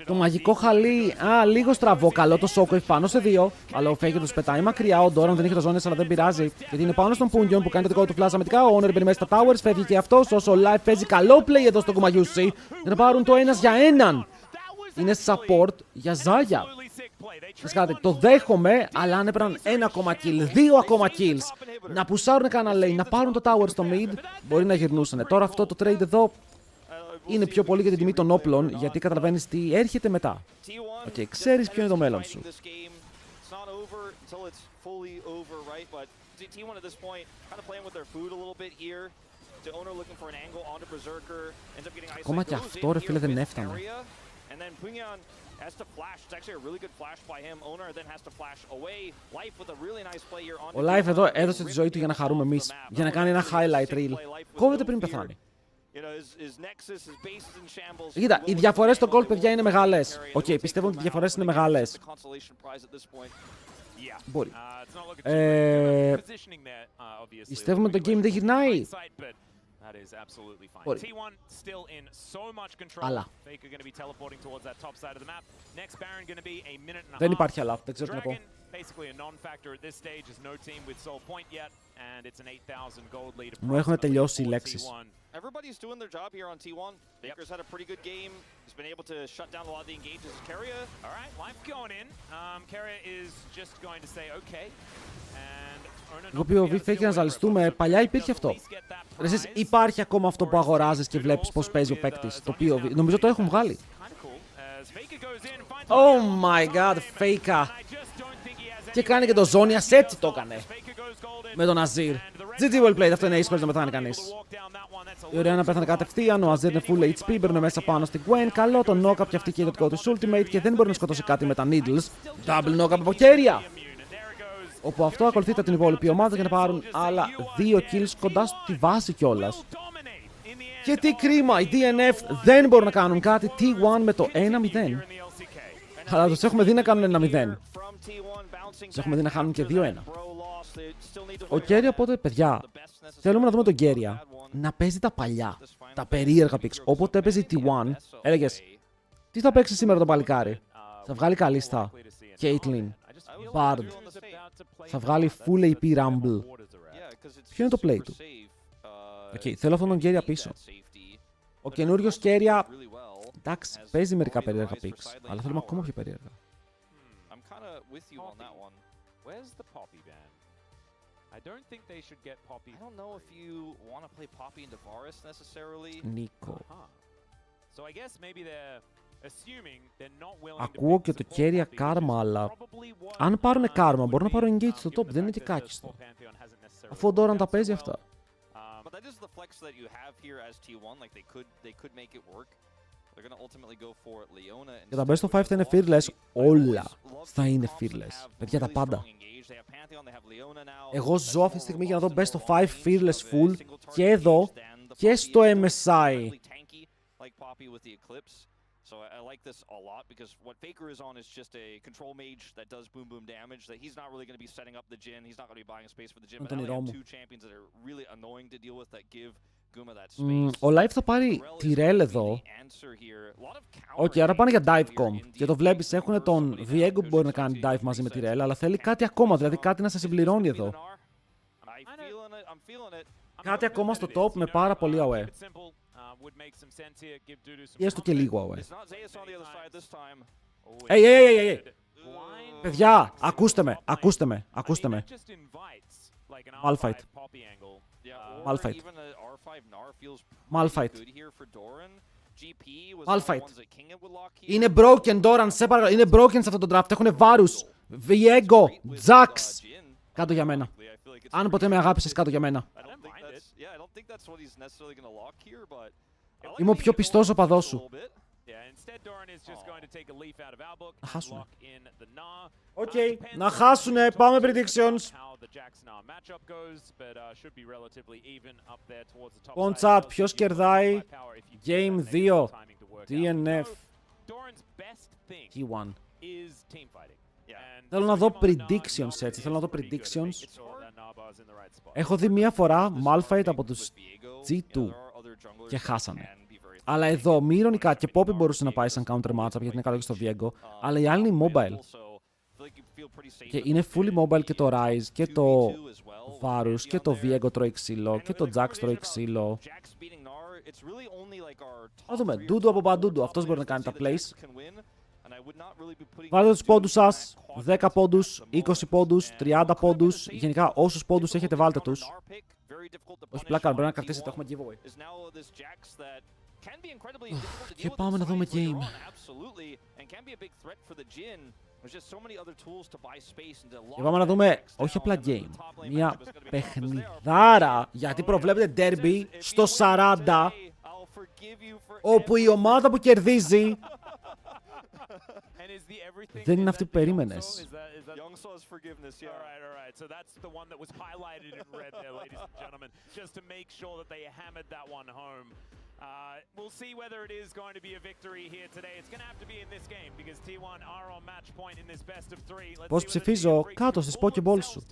Το μαγικό χαλί. Λίγο στραβό. Καλό το Shockwave πάνω σε 2. Αλλά ο Faker τους πετάει μακριά. Ο Doran δεν έχει ραζόνες, αλλά δεν πειράζει. Γιατί είναι πάνω στον Pungion που κάνει το δικό του flash αμυντικά. Ο Owner μπαίνει μέσα στα Towers. Φεύγει και αυτός. Όσο Live παίζει καλό play εδώ στο Kumayusi. Για να πάρουν το 1 για 1. Είναι support για Ζάγια. Το δέχομαι, αλλά αν έπαιρναν 1 ακόμα kill, 2 ακόμα kills, να πουσάρουν κανένα lane, να πάρουν το tower στο mid, μπορεί να γυρνούσαν. Τώρα αυτό το trade εδώ είναι πιο πολύ για την τιμή των όπλων, γιατί καταλαβαίνεις τι έρχεται μετά. Οκ, ξέρεις ποιο είναι το μέλλον σου. Ακόμα και αυτό, ρε φίλε, δεν έφτανε. Ο Live εδώ έδωσε τη ζωή του για να χαρούμε εμείς, για να κάνει ένα highlight reel. Κόβεται πριν πεθάνει. Κοίτα, οι διαφορές στο gold, παιδιά, είναι μεγάλες. Οκ, πιστεύω ότι οι διαφορές είναι μεγάλες. Μπορεί. Πιστεύουμε ότι το game δεν γυρνάει. Μπορεί. Αλλά. Δεν υπάρχει αλλά. Δεν ξέρω τι να πω. Μου έχουν τελειώσει οι λέξεις. Everybody's doing their job here on T1. Baker's had a pretty good game. He's been able to shut down a lot of the engages. Keria. All right, Life going in. Keria is just going to say okay. Εγώ POV fake να ζαλιστούμε, παλιά υπήρχε αυτό. Εσείς υπάρχει ακόμα αυτό που αγοράζεις και βλέπεις πώς παίζει ο παίκτης, το POV. Νομίζω το έχουν βγάλει. Oh my god, Faker. Και κάνει και το Zonias, έτσι το έκανε. Με τον Azir. GG well played, αυτό είναι ace χωρίς να πεθάνει κανείς. Η ωραία να πέθανε κατευθείαν, ο Azir είναι full HP, μπαίνουν μέσα πάνω στην Gwen. Καλό το knock-up και αυτή και το δικό του ultimate και δεν μπορεί να σκοτώσει κάτι με τα needles. Double knock-up από Keria. Όπου αυτό ακολουθείται την υπόλοιπη ομάδα για να πάρουν άλλα 2 kills κοντά στη βάση κιόλας. Και τι κρίμα, οι DNF δεν μπορούν να κάνουν κάτι. T1 με το 1-0. Αλλά τους έχουμε δει να κάνουν 1-0. Τους έχουμε δει να χάνουν και 2-1. Ο Keria, οπότε, παιδιά, θέλουμε να δούμε τον Keria να παίζει τα παλιά, τα περίεργα picks. Όποτε έπαιζε T1, έλεγες, τι θα παίξει σήμερα το παλικάρι. Θα βγάλει Καλίστα, Caitlyn, Bard. Θα βγάλει full AP Rumble. Ποιο είναι το play του. Okay, θέλω αυτόν τον Keria πίσω. Ο καινούριος Keria, εντάξει, παίζει μερικά περίεργα picks, αλλά θέλουμε ακόμα πιο περίεργα. Where's the Poppy ban? I don't think they should get Poppy. I don't know if you want to play Poppy into Varus necessarily. Nico. So I guess maybe they're assuming they're not willing to. Ακούω και το Keria Karma, αλλά αν πάρουν Karma μπορούν να πάρουν engage στο top, δεν είναι και κάκιστο. Αφού ο Doran τα παίζει αυτά. But that is the flex that you have here as T1, like they could make it work. They're going to ultimately go for Leona. Και τα best of 5 θα είναι fearless, όλα θα είναι fearless. Παιδιά, τα πάντα. Εγώ ζω αυτή τη στιγμή για να δω best of 5 fearless full και εδώ και στο MSI. So I like this a lot because what Faker is on is just a control mage that does boom boom damage that he's not really going to be setting up the Jhin. He's not going to be buying a space for the Jhin. But now we have two champions that are really annoying to deal with that give Guma that space. Ο Live θα πάρει τη Rel εδώ. Όχι, άρα πάνε για dive comp. Και το βλέπεις, έχουν τον Viego που μπορεί να κάνει dive μαζί με τη Rel, αλλά θέλει κάτι ακόμα, δηλαδή κάτι να σε συμπληρώνει εδώ. Κάτι ακόμα στο top με πάρα πολύ AOE. Ή έστω και λίγο AOE. Hey. Παιδιά, ακούστε με. Malphite. Είναι broken, Doran, σε παρακαλώ. Είναι broken σε αυτό το draft. Έχουνε βάρους. Viego, Jax. Κάτω για μένα. Αν ποτέ με αγάπησες, κάτω για μένα. Είμαι ο πιο πιστός οπαδός σου. Να χάσουνε. Οκ, να χάσουνε. Πάμε predictions. On chat, ποιος κερδάει Game 2, DNF, T1. Θέλω να δω predictions έτσι, θέλω να δω predictions. Έχω δει μία φορά Malphite από τους G2 και χάσανε. Αλλά εδώ, μη ηρωνικά, και Poppy μπορούσε να πάει σαν counter matchup γιατί είναι καλό και στο Viego. Αλλά οι άλλοι είναι mobile. Και είναι fully mobile και το Rise και το Varus και το Viego τρώει ξύλο και το Jax τρώει ξύλο. Θα δούμε. Ντούντου από παντούντου. Αυτός μπορεί να κάνει τα plays. Βάλτε τους πόντους σας. 10 πόντους, 20 πόντους, 30 πόντους. Γενικά όσους πόντους έχετε βάλτε τους. Όχι πλάκα, πρέπει να κρατήσετε. Έχουμε giveaway. Και πάμε να δούμε game. Και πάμε να δούμε όχι απλά game, μια παιχνιδάρα, γιατί προβλέπετε derby στο 40, όπου η ομάδα που κερδίζει δεν είναι αυτή που περίμενες. We'll see whether it is going to be a victory here today. It's going to have to be in this game because T1 are on match point in this best of 3. Πώς ψηφίζω κάτω στις Pokeballs σου.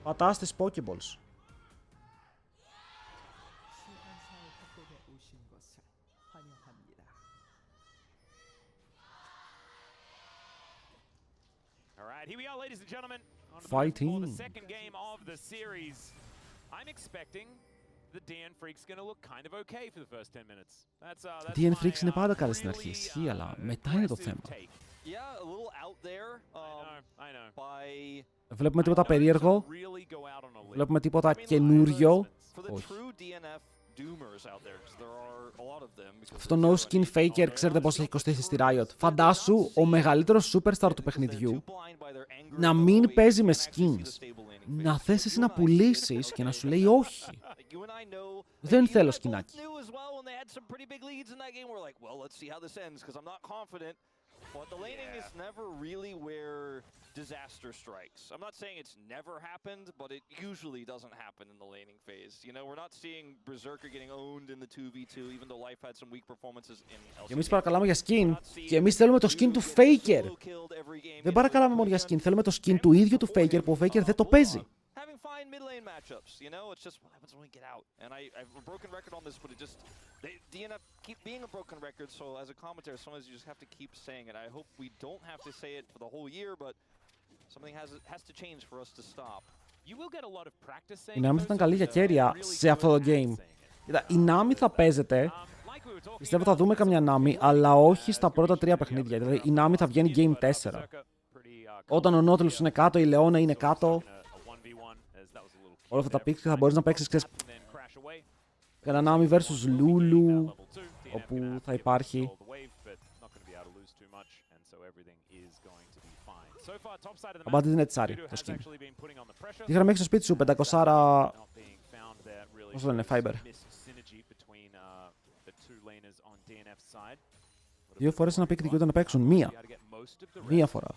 Πατάς στις Pokeballs. Alright, here we are, ladies and gentlemen. Fighting. For the second game of the series. I'm expecting the DN Freak's gonna look kind of okay for the first 10 minutes. That's DN Freaks είναι πάντα καλή στην αρχή, ισχύει, αλλά μετά είναι το θέμα. Βλέπουμε τίποτα περίεργο, βλέπουμε τίποτα καινούριο. Όχι. Αυτό το no skin faker, ξέρετε πώς έχει κοστίσει στη Riot. Φαντάσου ο μεγαλύτερος superstar του παιχνιδιού να μην παίζει με skins. Να θες εσύ να πουλήσεις και να σου λέει όχι. Δεν θέλω σκηνάκι. But the laning is never really where disaster strikes. I'm not saying it's never happened, but it usually doesn't happen in the laning phase. You know, we're not seeing Berserker getting owned in the 2v2, even though Life had some weak performances in LCK. Και εμείς παρακαλάμε για skin, και εμείς θέλουμε το skin του Faker. Δεν παρακαλάμε μόνο για skin, θέλουμε το skin του ίδιου του Faker που ο Faker δεν το παίζει. Having fine mid lane matchups, you know, it's just what happens when we get out. And I've a broken record on this, but it just DNF keep being a broken record. So as a commentator, sometimes you just have to keep saying it. I hope we don't have to say it for the whole year, but something has to change for us to stop. You will get a lot of practice saying. Η Nami θα ήταν καλή για κέρια σε αυτό το game. Κοίτα, η Nami θα παίζεται. Πιστεύω θα δούμε καμιά Nami, αλλά όχι στα πρώτα 3 παιχνίδια. Δηλαδή η Nami θα βγαίνει game 4. Όταν ο Nautilus είναι κάτω, η Leona είναι κάτω. Όλα αυτά τα picks θα μπορείς να παίξεις, ξέρεις, κανένα Nami vs Lulu, όπου θα υπάρχει. Αμπάτι δεν είναι τσάρι το skin. Τι γραμμή έχεις στο σπίτι σου, 500... Πώς το λένε, fiber. 2 φορές να πει και δικαιούται να παίξουν, μία φορά.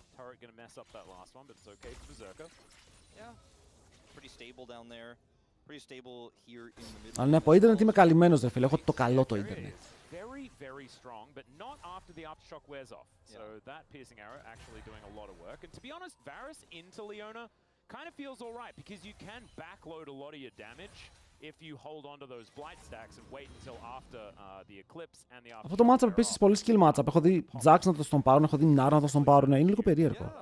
Αλλά ναι, από ίντερνετ είμαι καλυμμένος, ρε φίλε. Έχω το καλό το ίντερνετ. Very strong, but not after the aftershock wears off. So that piercing arrow actually doing a lot of work. And to be honest, Varus into Leona kind of feels all right because you can backload a lot of your damage if you hold on to those blight stacks and wait until after the eclipse and the aftershock. Αυτό το matchup επίσης πολύ skill matchup. Έχω δει Jax να το στον πάρουν, έχω δει Nara να το στον πάρουν. Είναι λίγο περίεργο.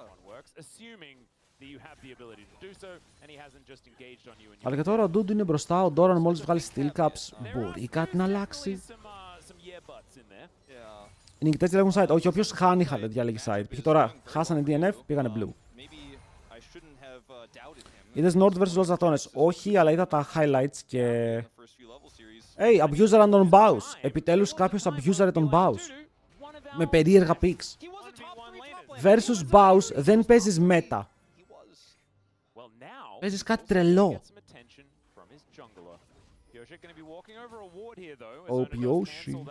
Αλλά και τώρα ο Dudu είναι μπροστά, ο Doran μόλις βγάλει steel caps. Μπορεί κάτι να αλλάξει. Οι νικητές διαλέγουν side. Όχι, όποιος χάνει διάλεγει side. Π.χ. τώρα χάσανε DNF, πήγανε blue. Είδες Nord vs. Los Ratones. Όχι, αλλά είδα τα highlights και... Hey, abuser on Baus. Επιτέλους κάποιος abuser τον Baus. Με περίεργα picks. Versus Baus δεν παίζεις meta. Παίζεις κάτι τρελό. Ο Πιόσι.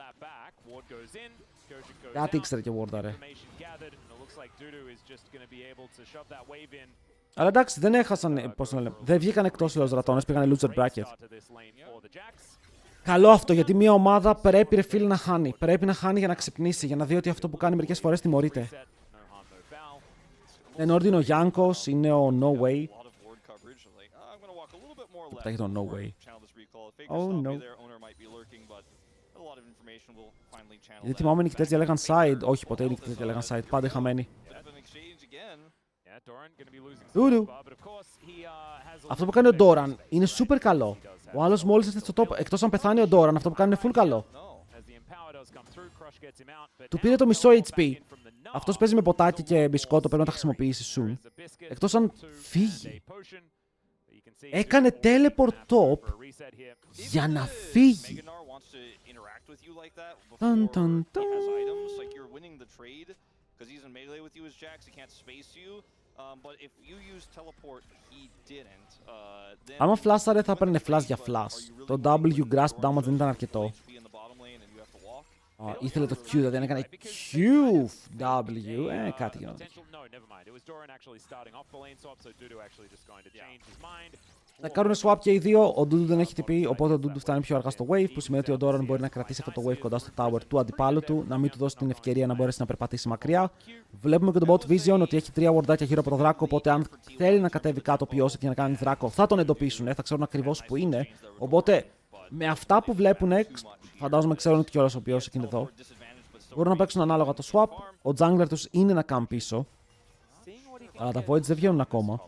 Κάτι ήξερε και ward, ρε. Αλλά εντάξει, δεν έχασαν, πώς το λένε, δεν βγήκαν εκτός los Ratones, πήγανε loser bracket. Καλό αυτό, γιατί μια ομάδα πρέπει, ρε φίλε, να χάνει. Πρέπει να χάνει για να ξυπνήσει, για να δει ότι αυτό που κάνει μερικές φορές τιμωρείται. Ενώ είναι ο Γιάνκος, είναι ο No Way. Το πετάγει το no way. Oh no. Γιατί θυμάμαι οι νικητές διαλέγαν side. Όχι, ποτέ οι νικητές διαλέγαν side. Πάντα χαμένοι. Ντουρου. Αυτό που κάνει ο Doran είναι super καλό. Ο άλλος μόλις έρθει στο top, εκτός αν πεθάνει ο Doran, αυτό που κάνει είναι full καλό. Του πήρε το μισό HP. Αυτός παίζει με ποτάκι και μπισκότο, πρέπει να τα χρησιμοποιήσει soon. Εκτός αν φύγει. Έκανε teleport top για να φύγει. Ταν, ταν, ταν. Άμα φλάσαρε θα έπαιρνε flash για flash. Το W grasp damage δεν ήταν αρκετό. Ήθελε το Q, δηλαδή αν έκανε QW, κάτι γινόταν. Θα κάνουν swap και οι δύο, ο Dudu δεν έχει TP, οπότε ο Dudu φτάνει πιο αργά στο wave, που σημαίνει ότι ο Doran μπορεί να κρατήσει αυτό το wave κοντά στο tower του αντιπάλου του, να μην του δώσει την ευκαιρία να μπορέσει να περπατήσει μακριά. Βλέπουμε και τον bot Vision ότι έχει 3 wardάκια γύρω από το δράκο, οπότε αν θέλει να κατέβει κάτω Piosik για να κάνει δράκο, θα τον εντοπίσουν, θα ξέρουν ακριβώς που είναι. Οπότε με αυτά που βλέπουν, φαντάζομαι ξέρουν ότι κιόλας ο Piosik είναι εδώ. Μπορούν να παίξουν ανάλογα το swap. Ο jungler τους είναι να κάνει πίσω. Αλλά τα Voids δεν βγαίνουν ακόμα.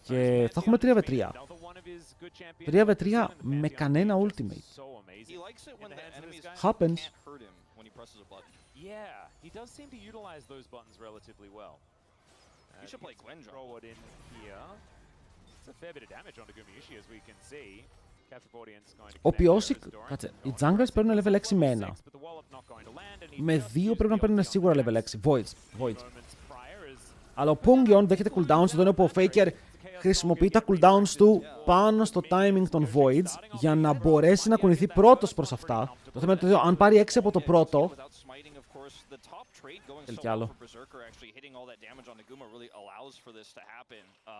Και θα έχουμε 3v3. 3v3 με κανένα ultimate. Happens. Ο Piosik, κάτσε, οι junglers παίρνουν level 6 με 1. Με 2 πρέπει να παίρνουν σίγουρα level 6. Voids. Αλλά ο Pungyon δέχεται cooldowns, εδώ είναι που ο Faker χρησιμοποιεί τα cooldowns του πάνω στο timing των Voids για να μπορέσει να κουνηθεί πρώτος προς αυτά. Το θέμα είναι ότι αν πάρει 6 από το πρώτο, θέλει κι άλλο.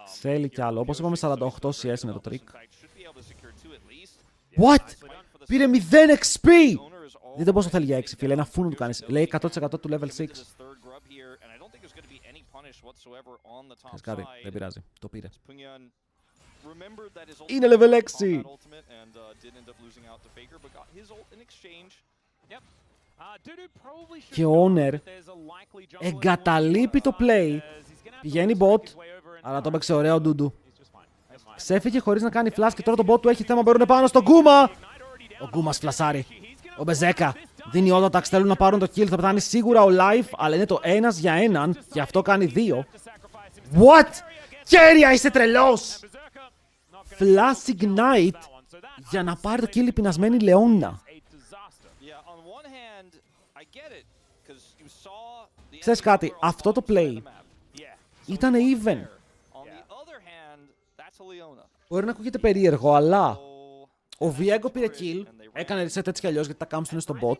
Θέλει κι άλλο. Όπως είπαμε 48 CS είναι το trick. What? Πήρε 0 XP! Δείτε πόσο θέλει για 6, φίλε. Ένα φούνο του κάνεις. Λέει 100% του level 6. Θες κάτι, δεν πειράζει. Το πήρε. Είναι level 6! Και ο Owner εγκαταλείπει το play. Πηγαίνει bot, αλλά το έπαιξε ωραίο ο Dudu. Ξέφυγε χωρίς να κάνει flash και τώρα το bot του έχει θέμα, μπαίνουν πάνω στον Γκούμα! Ο Γκούμας φλασάρει. Ο Μπεζέκα δίνει auto-attack, θέλουν να πάρουν το kill, θα πετάνει σίγουρα ο Life, αλλά είναι το ένας για έναν και αυτό κάνει 2. What? Κέρια, είσαι τρελός! Flash Ignite για να πάρει το kill η πεινασμένη Λεώνα. Ξέρεις κάτι, αυτό το play ήταν even. Μπορεί να ακούγεται περίεργο, αλλά ο Viego πήρε kill, έκανε reset έτσι κι αλλιώς γιατί τα camps είναι στο bot.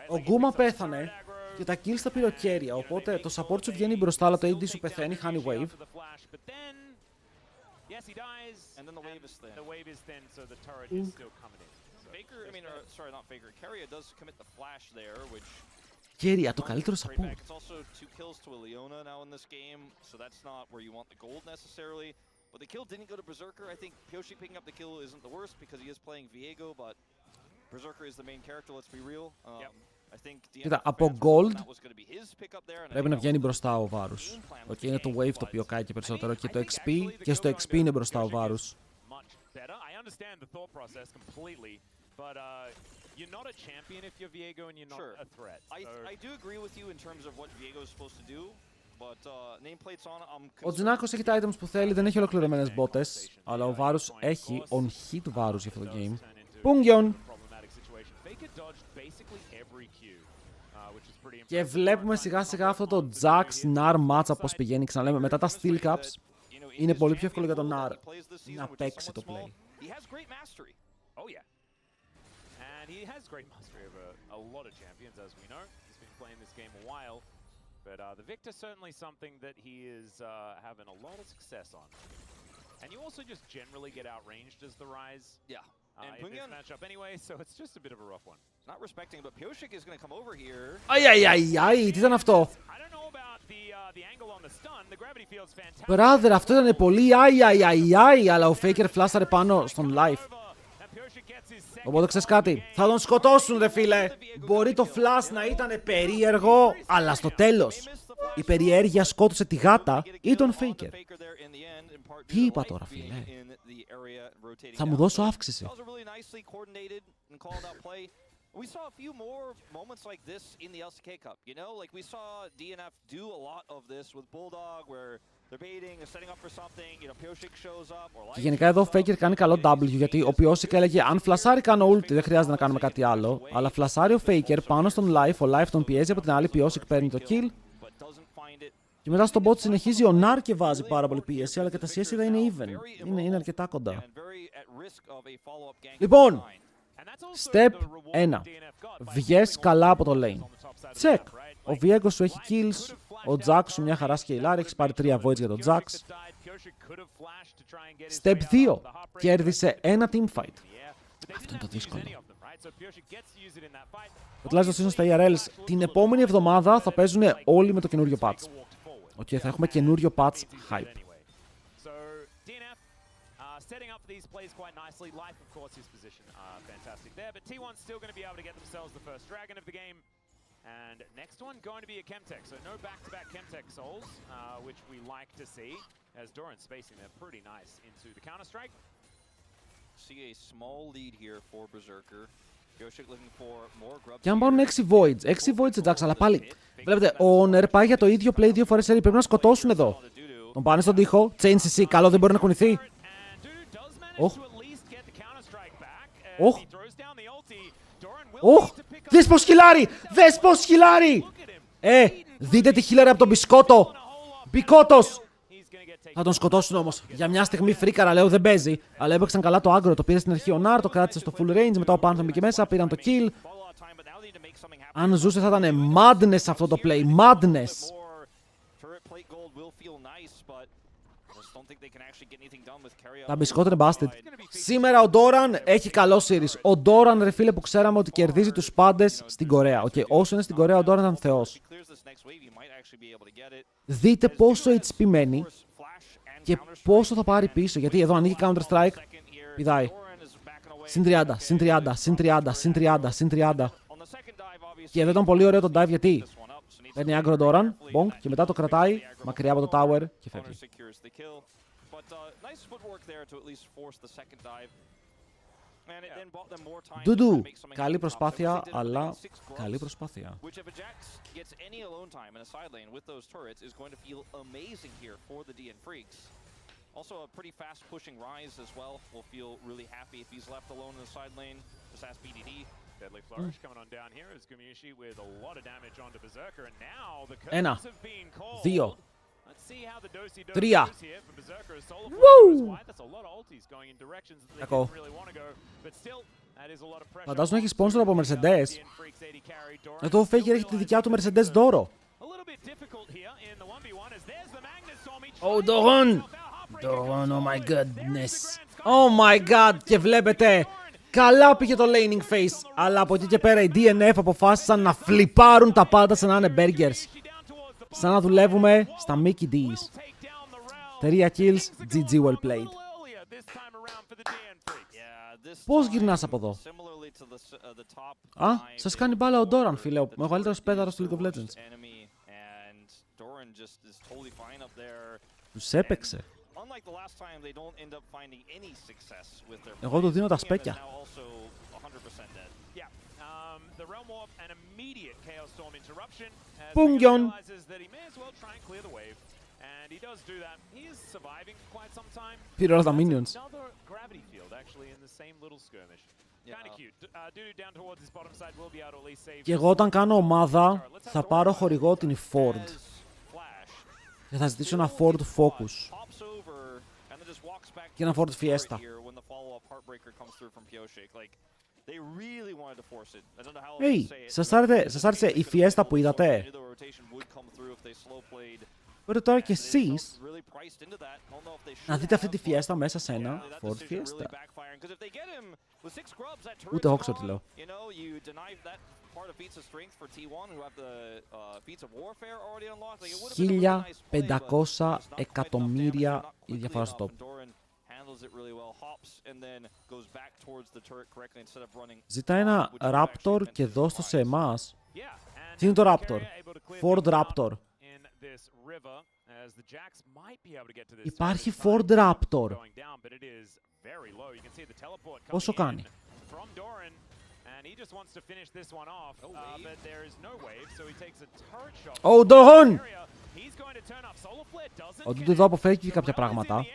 Ο Γκούμα πέθανε και τα kills τα πήρε ο Κέρια, οπότε το support σου βγαίνει μπροστά, αλλά το AD σου πεθαίνει, χάνει wave. Κέρια, το καλύτερο support. But the kill didn't go to Berserker. I think Piosik picking up the kill isn't the worst because he is playing Viego, but Berserker is the main character, let's be real. I think κοίτα, από Gold πρέπει να βγαίνει μπροστά ο Varus. Okay, είναι το wave το οποίο κάει και περισσότερο και το XP, και στο XP είναι μπροστά ο Varus. But you're not a champion if you're Viego and you're not a threat. I do agree with you in terms of what Viego is supposed to do. Ο Τζινάκος έχει τα items που θέλει, δεν έχει ολοκληρωμένες μπότες, αλλά ο Varus έχει on-hit Varus για αυτό το game. Pungyon! Και βλέπουμε σιγά σιγά αυτό το Jax Nar matchup πως πηγαίνει, ξαναλέμε, μετά τα Steel Caps. Είναι πολύ πιο εύκολο για τον Nar να παίξει το play. But the Victor certainly something that he is having a lot of success on. And you also just generally get outranged as the Rise. Yeah. In this matchup anyway, so it's just a bit of a rough one. Αϊ, τι ήταν αυτό? Brother, αυτό ήταν πολύ αϊ, αλλά ο Faker φλάσαρε πάνω στον live. Οπότε ξέρεις κάτι, θα τον σκοτώσουν ρε φίλε. Μπορεί το flash να ήταν περίεργο, αλλά στο τέλος η περιέργεια σκότωσε τη γάτα ή τον Faker. Τι είπα τώρα φίλε? Θα μου δώσω αύξηση. We saw a few more moments like this in the LCK Cup, you know? Like we saw DNF do a lot of this with Bulldog where they're baiting, they're setting up for something, you know, Pyosik shows up or Και γενικά εδώ ο Faker κάνει καλό W, γιατί ο Pyosik έλεγε αν φλασάρει κάνω ulti δεν χρειάζεται να κάνουμε κάτι άλλο, αλλά φλασάρει ο Faker πάνω στον Life, ο Life τον πιέζει, από την άλλη Pyosik παίρνει το kill. Και μετά στον bot συνεχίζει ο Nar και βάζει πάρα πολύ πίεση, αλλά και τα CS είναι even, είναι αρκετά κοντά. Λοιπόν, step 1. Βγες καλά από το lane. Check. Ο Viego σου έχει kills. Ο Jax σου μια χαρά σκεϊλάρει. Έχεις πάρει 3 voids για τον Jax. Step 2. Κέρδισε ένα teamfight. Αυτό είναι το δύσκολο. Τουλάχιστον στα ERLs την επόμενη εβδομάδα θα παίζουν όλοι με το καινούριο patch. Okay, θα έχουμε καινούριο patch hype. Setting up these plays quite nicely. Life, of course, his position fantastic there, but T1's still going to be able to get themselves the first dragon of the game. And next one going to be a Chemtech, so no back-to-back Chemtech souls, which we like to see, as Doran's spacing them pretty nice into the counter-strike. See a small lead here for Berserker. Looking for more grub. Και αν πάρουν 6 voids εντάξει, αλλά πάλι. Βλέπετε, ο Ner πάει για το ίδιο play 2 φορές, πρέπει να σκοτώσουν εδώ. Τον πάνε στον τοίχο, chain CC, καλό δεν μπορεί να κουνηθεί. Δες πως χιλάρει! Δες πως χιλάρει! Δείτε τη χίλαρη από τον μπισκότο! Μπικότος! Θα τον σκοτώσουν όμως. Για μια στιγμή φρίκαρα, λέω δεν παίζει. Αλλά έπαιξαν καλά το άγκρο. Το πήρε στην αρχή ο Nar, το κράτησε στο full range. Μετά ο Phantom μπήκε μέσα, πήραν το kill. Αν ζούσε θα ήταν madness αυτό το play. Madness! Τα μπισκότα είναι busted. Σήμερα ο Doran έχει καλό series. Ο Doran, ρε φίλε, που ξέραμε ότι κερδίζει τους πάντες στην Κορέα. Okay, όσο είναι στην Κορέα, ο Doran ήταν θεός. Δείτε πόσο HP μένει και πόσο θα πάρει πίσω. Γιατί εδώ ανοίγει Counter Strike, πηδάει. Συν 30, συν 30, συν 30, συν 30, συν 30. Και εδώ ήταν πολύ ωραίο το dive γιατί παίρνει άγκρο Doran, bonk, και μετά το κρατάει μακριά από το tower και φεύγει. Ντουντου, καλή προσπάθεια, αλλά καλή προσπάθεια. Also a pretty fast pushing Rise as well. Will feel really happy if he's left alone in the side lane. Just ask BDD. Deadly Flourish coming on down here as Gumiushi with a lot of damage onto Berserker, and now the Ένα, curses have been called. δύο, Let's see how the Dosi τρία. goes here for Berserker as Solar Woo! Flare. That's a lot of ultis going in directions that they didn't really want to go, but still that is a lot of pressure. Φαντάζομαι να έχει sponsor από Mercedes. Εδώ ο Faker έχει τη δικιά του Mercedes δώρο. A little bit difficult here in the 1v1 as there's the Magnus Storm. Oh, Doran! Doran, oh my goodness. Oh my god, και βλέπετε, καλά πήγε το laning phase, αλλά από εκεί και πέρα οι DNF αποφάσισαν να φλιπάρουν τα πάντα σαν να είναι burgers. Σαν να δουλεύουμε στα Mickey D's. 3 kills, GG well played. Πώς γυρνάς από εδώ? Α, σας κάνει μπάλα ο Doran, φίλε, ο μεγαλύτερος πέδαρος του League of Legends. Τους έπαιξε. Εγώ του δίνω τα σπέκια. Πουγγιον! Πήρε όλα τα minions. Και εγώ όταν κάνω ομάδα θα πάρω χορηγό την Ford. Και θα ζητήσω ένα Ford Focus. Και ένα Ford Fiesta. Hey, σας άρεσε η Fiesta που είδατε? Οπότε τώρα κι εσείς να δείτε αυτή τη φιέστα μέσα σε ένα Ford Fiesta. Ούτε εγώ ξέρω τι λέω. 1.500 εκατομμύρια η διαφορά στο top. Ζητά ένα Raptor και δώσ' το σε εμάς. Τι είναι το Raptor? Ford Raptor. Υπάρχει Ford Raptor. Πόσο κάνει? Ο Ντογόν! Ο Ντούτο εδώ αποφέρει και κάποια πράγματα.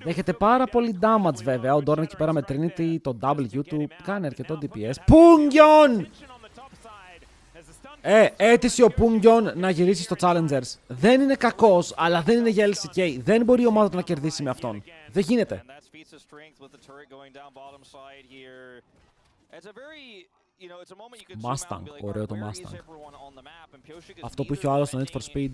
Δέχεται πάρα πολύ damage βέβαια. Ο Ντόραν εκεί πέρα με Trinity, το W του κάνει αρκετό DPS. Πουγγιον! Αίτηση ο Πουγγιον να γυρίσει στο Challengers. Δεν είναι κακός, αλλά δεν είναι για LCK. Δεν μπορεί η ομάδα του να κερδίσει με αυτόν. Δεν γίνεται. Mustang, ωραίο το Mustang. Αυτό που είχε ο άλλος στο Need for Speed.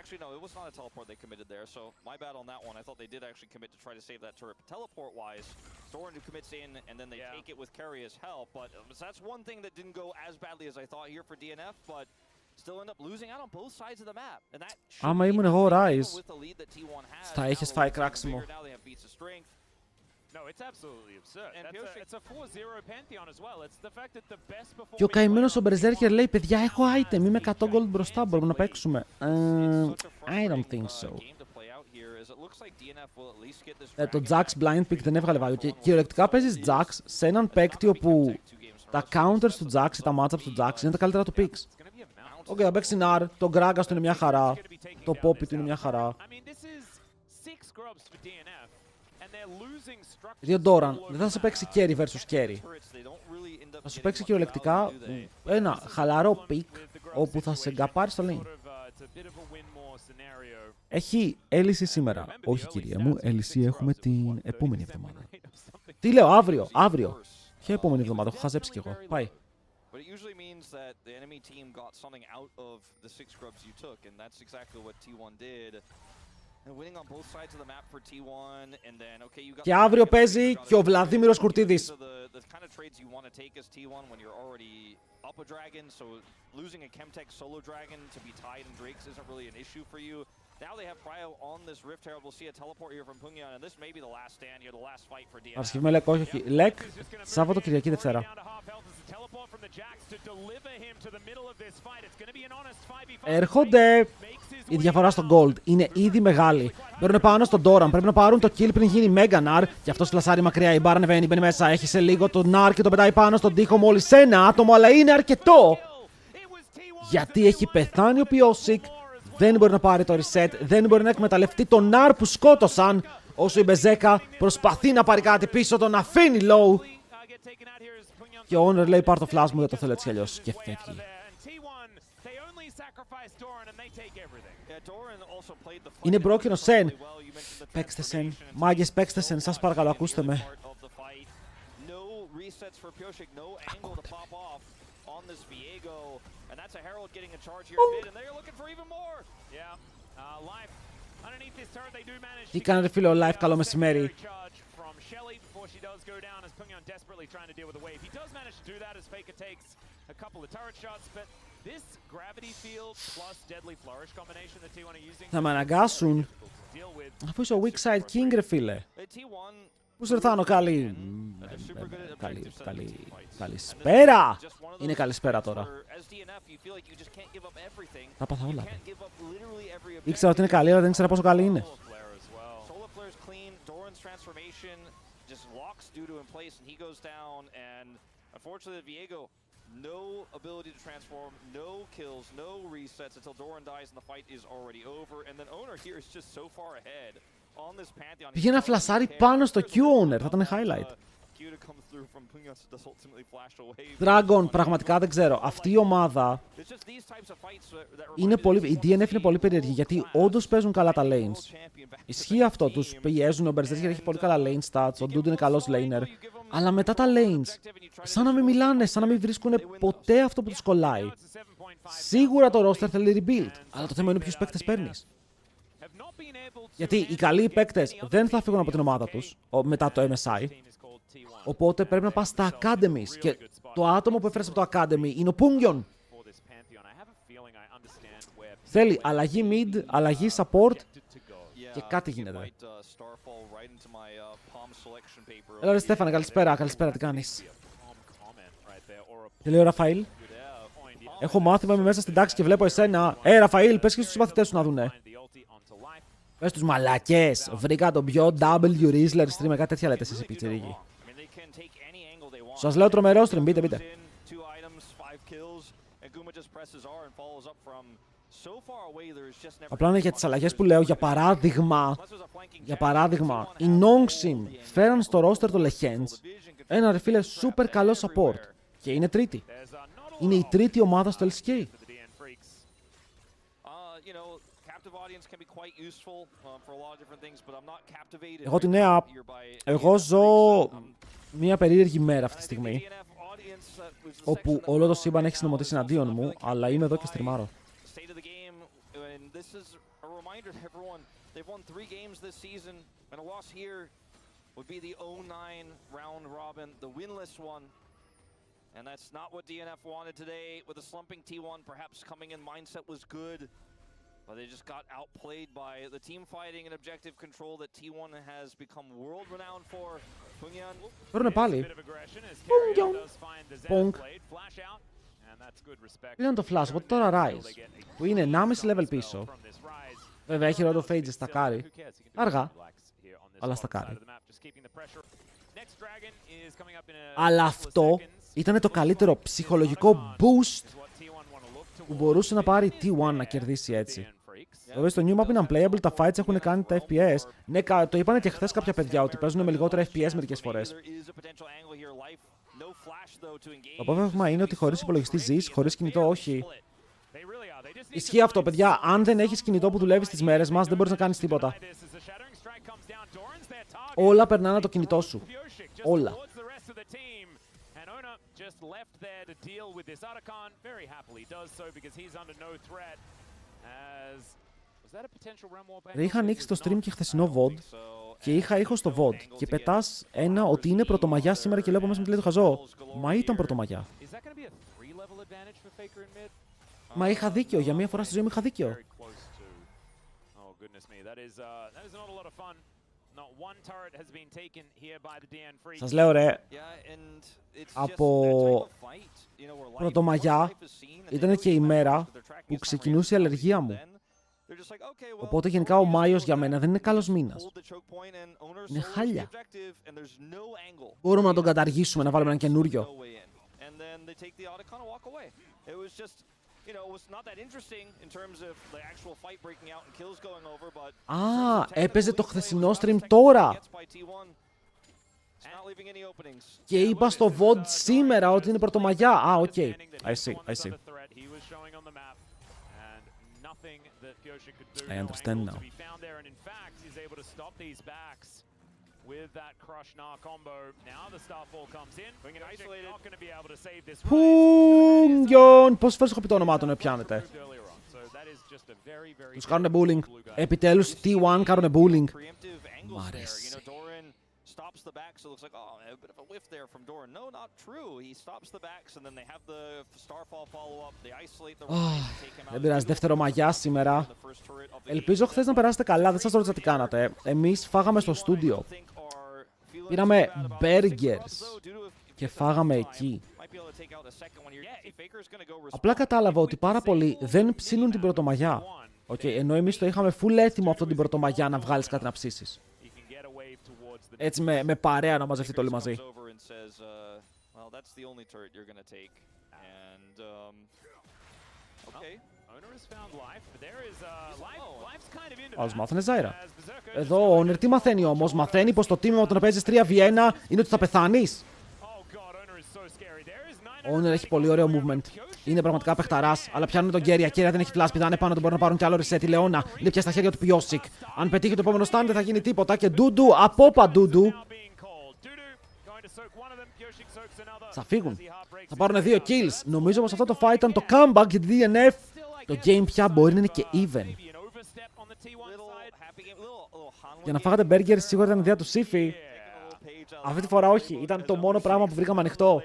Actually, no, it was not a teleport they committed there, so my bad on that one. I thought they did actually commit to try to save that turret. Teleport-wise, Doran who commits in, and then they take it with Carrier's help, but so that's one thing that didn't go as badly as I thought here for DNF, but still end up losing out on both sides of the map. And that άμα ήμουν εγώ ο Rise, θα είχες φάει κράξιμο. Και ο καημένος ο Berserker λέει, παιδιά, έχω item, είμαι 100 gold μπροστά, μπορούμε να παίξουμε. I don't think so. Το Jax blind pick δεν έβγαλε value και κυριολεκτικά παίζεις Jax σε έναν παίκτη όπου τα counters του Jax ή τα matchups του Jax είναι τα καλύτερα του picks. Οκ, θα παίξει Nar, το Gragas του είναι μια χαρά, το Poppy του είναι μια χαρά. Γιατί ο Doran δεν θα σε παίξει carry versus carry. Θα σου παίξει κυριολεκτικά ένα χαλαρό pick όπου θα σε γκαπάρει στο lane. Έχει έλυση σήμερα. Όχι κυρία μου, έλυση έχουμε την επόμενη εβδομάδα. Τι λέω, αύριο. Ποια επόμενη εβδομάδα, έχω χαζέψει κι εγώ. Πάει. But it usually means that the enemy team got something out of the 6 grubs you took, and that's exactly what T1 did. And winning on both sides of the map for T1, and then okay, you got. Και αύριο παίζει και ο Βλαδίμηρος Κουρτίδης. The kind of trades you want to take as T1 when you're already up a dragon, so losing a Chemtech solo dragon to be tied in Drakes isn't really an issue for you. Now they have Cryo on this Rift Herald. We'll see a teleport here from Pungyan, and this may be the last stand here, the last fight for DNF. Παρασκευή Λεκ, όχι. Λεκ, Σάββατο, Κυριακή, Δευτέρα. Έρχονται. Η διαφορά στο Gold είναι ήδη μεγάλη. Μπαίνουν πάνω στον Doran. Πρέπει να πάρουν το kill πριν γίνει Mega Nar. Και αυτό φλασάρει μακριά. Η μπάρα ανεβαίνει, μπαίνει μέσα. Έχει σε λίγο τον Nar και τον πετάει πάνω στον τοίχο μόλις ένα άτομο. Αλλά είναι αρκετό. Γιατί έχει πεθάνει ο Piosik. Δεν μπορεί να πάρει το reset. Δεν μπορεί να εκμεταλλευτεί τον Nar που σκότωσαν. Όσο η Μπεζέκα προσπαθεί να πάρει κάτι πίσω, τον αφήνει low. Και ο Honor λέει πάρ' το flash μου, δεν το θέλω έτσι κι αλλιώς. Και φεύγει. Είναι broken ο Σεν. Παίξτε Σεν. Μάγκες, παίξτε Σεν. Σας παρακαλώ, ακούστε με. Ακούτε με. Τι κάνετε φίλε ο live, καλό μεσημέρι. Θα με αναγκάσουν. Αφού είσαι ο weak side king ρε φίλε. Πού σε ήρθάνω, καλησπέρα. Είναι καλησπέρα τώρα. Τα πάθα όλα. Ήξερα ότι είναι καλή, αλλά δεν ήξερα πόσο καλή είναι. No ability to transform, no kills, no resets until Doran dies and the fight is already over. And then Owner here is just so far ahead on this Pantheon. Πήγε να φλασάρει πάνω στο Q Owner, θα ήταν highlight. Dragon, πραγματικά δεν ξέρω. Αυτή η ομάδα είναι πολύ. Η DNF είναι πολύ περίεργη γιατί όντως παίζουν καλά τα lanes. Ισχύει αυτό, τους πιέζουν. Ο Berserker έχει πολύ καλά lane stats. Ο Dude είναι καλός laner. Αλλά μετά τα lanes, σαν να μην μιλάνε, σαν να μην βρίσκουν ποτέ αυτό που τους κολλάει. Σίγουρα το roster θέλει rebuild. Αλλά το θέμα είναι ποιους παίκτες παίρνεις. Γιατί οι καλοί παίκτες δεν θα φύγουν από την ομάδα τους μετά το MSI. Οπότε πρέπει να πας στα Academies. Και το άτομο που έφερες από το Academy είναι ο Pungyon. Θέλει αλλαγή mid, αλλαγή support και κάτι γίνεται. Έλα ρε Στέφανε, καλησπέρα, καλησπέρα, τι κάνεις? Τι λέει ο Ραφαήλ? Έχω μάθημα, είμαι μέσα στην τάξη και βλέπω εσένα. Ραφαήλ, πες και στους συμμαθητές σου να δουνε. Πες τους μαλακές, βρήκα τον πιο W Rizzler stream, κάτι τέτοια λέτε εσείς οι πιτσιρίκοι. Σας λέω τρομερό stream, μπείτε. Απλά είναι για τις αλλαγές που λέω, για παράδειγμα, οι Nongsim φέραν στο roster το Legends ένα ρε φίλε super καλό support και είναι τρίτη. Είναι η τρίτη ομάδα στο LCK. Εγώ τη νέα, εγώ ζω μια περίεργη μέρα αυτή τη στιγμή, όπου όλο το σύμπαν έχει συνομωτήσει εναντίον μου, αλλά είμαι εδώ και στριμάρω. And that's not what DNF wanted today. With a slumping T1 perhaps coming in, mindset was good. But they just got outplayed by the team fighting and objective control that T1 has become world renowned for. Pungyan. Παίρνουν πάλι. Pong. Πήραν το flash, οπότε τώρα Rise, που είναι 1,5 level πίσω. Βέβαια έχει ρόλο Phages στα κάρι. Αργά, αλλά στα κάρι. Αλλά αυτό ήταν το καλύτερο ψυχολογικό boost που μπορούσε να πάρει T1 να κερδίσει έτσι. Βέβαια στο new map είναι unplayable, τα fights έχουν κάνει τα FPS. Ναι, το είπανε και χθες κάποια παιδιά ότι παίζουν με λιγότερα FPS μερικές φορές. Το απόφευμα είναι ότι χωρίς υπολογιστή ζεις, χωρίς κινητό όχι. Ισχύει αυτό, παιδιά. Αν δεν έχεις κινητό που δουλεύει στις μέρες μας, δεν μπορείς να κάνεις τίποτα. Όλα περνάνε από το κινητό σου. Όλα. Είχα ανοίξει το stream και χθεσινό VOD και είχα ήχο στο VOD και πετάς ένα ότι είναι πρωτομαγιά σήμερα και λέω από μέσα μου τι λέει το χαζό. Μα ήταν πρωτομαγιά. Μα είχα δίκιο, για μία φορά στη ζωή μου είχα δίκιο. Σας λέω ρε, από πρωτομαγιά ήταν και η μέρα που ξεκινούσε η αλλεργία μου. Οπότε γενικά ο Μάιος για μένα δεν είναι καλός μήνας. Είναι χάλια. Μπορούμε να τον καταργήσουμε, να βάλουμε έναν καινούριο. Α, έπαιζε το χθεσινό stream τώρα. Και είπα στο VOD σήμερα ότι είναι πρωτομαγιά. Α, οκ. I see. I understand now. Pungyon! Πόσες φορές έχω πει το όνομά του να πιάνετε? Τους κάνουνε bullying. Επιτέλους T1 κάνουνε bullying. Μ' αρέσει. Stops the backs, so it looks like, oh, a bit of a whiff there from Doran. No, not true. He stops the backs, and then they have the Starfall follow-up. They isolate the right, take him out. Δεν πειράζει, δεύτερο μαγιά σήμερα. Ελπίζω χθες να περάσετε καλά, δεν σας ρώτησα τι κάνατε. Εμείς φάγαμε στο στούντιο. Πήραμε burgers και φάγαμε εκεί. Απλά κατάλαβα ότι πάρα πολλοί δεν ψήνουν την πρωτομαγιά. Ενώ εμείς το είχαμε full έτοιμο αυτό την πρωτομαγιά να βγάλεις κάτι να ψήσεις. Έτσι με παρέα να μαζευτείτε όλοι μαζί. Άλλος μάθανε Ζάιρα. Εδώ ο Owner τι μαθαίνει όμως? Μαθαίνει πως το τίμημα όταν παίζεις 3v1 είναι ότι θα πεθάνεις. Ο Owner έχει πολύ ωραίο movement. Είναι πραγματικά παιχταράς, αλλά πιάνουν τον Κέρια. Κέρια δεν έχει φλάσ, πηδάνε πάνω, τον μπορούν να πάρουν κι άλλο reset. Η Λεώνα είναι πια στα χέρια του Πιόσικ. Αν πετύχει το επόμενο stand δεν θα γίνει τίποτα. Και Ντούντου, απόπα Ντούντου. Θα φύγουν. Θα πάρουν 2 kills. Νομίζω πως αυτό το fight ήταν το comeback για τη DNF. Το game πια μπορεί να είναι και even. Για να φάγατε burgers σίγουρα ήταν ιδέα του Σύφη. Αυτή τη φορά όχι. Ήταν το μόνο πράγμα που βρήκαμε ανοιχτό.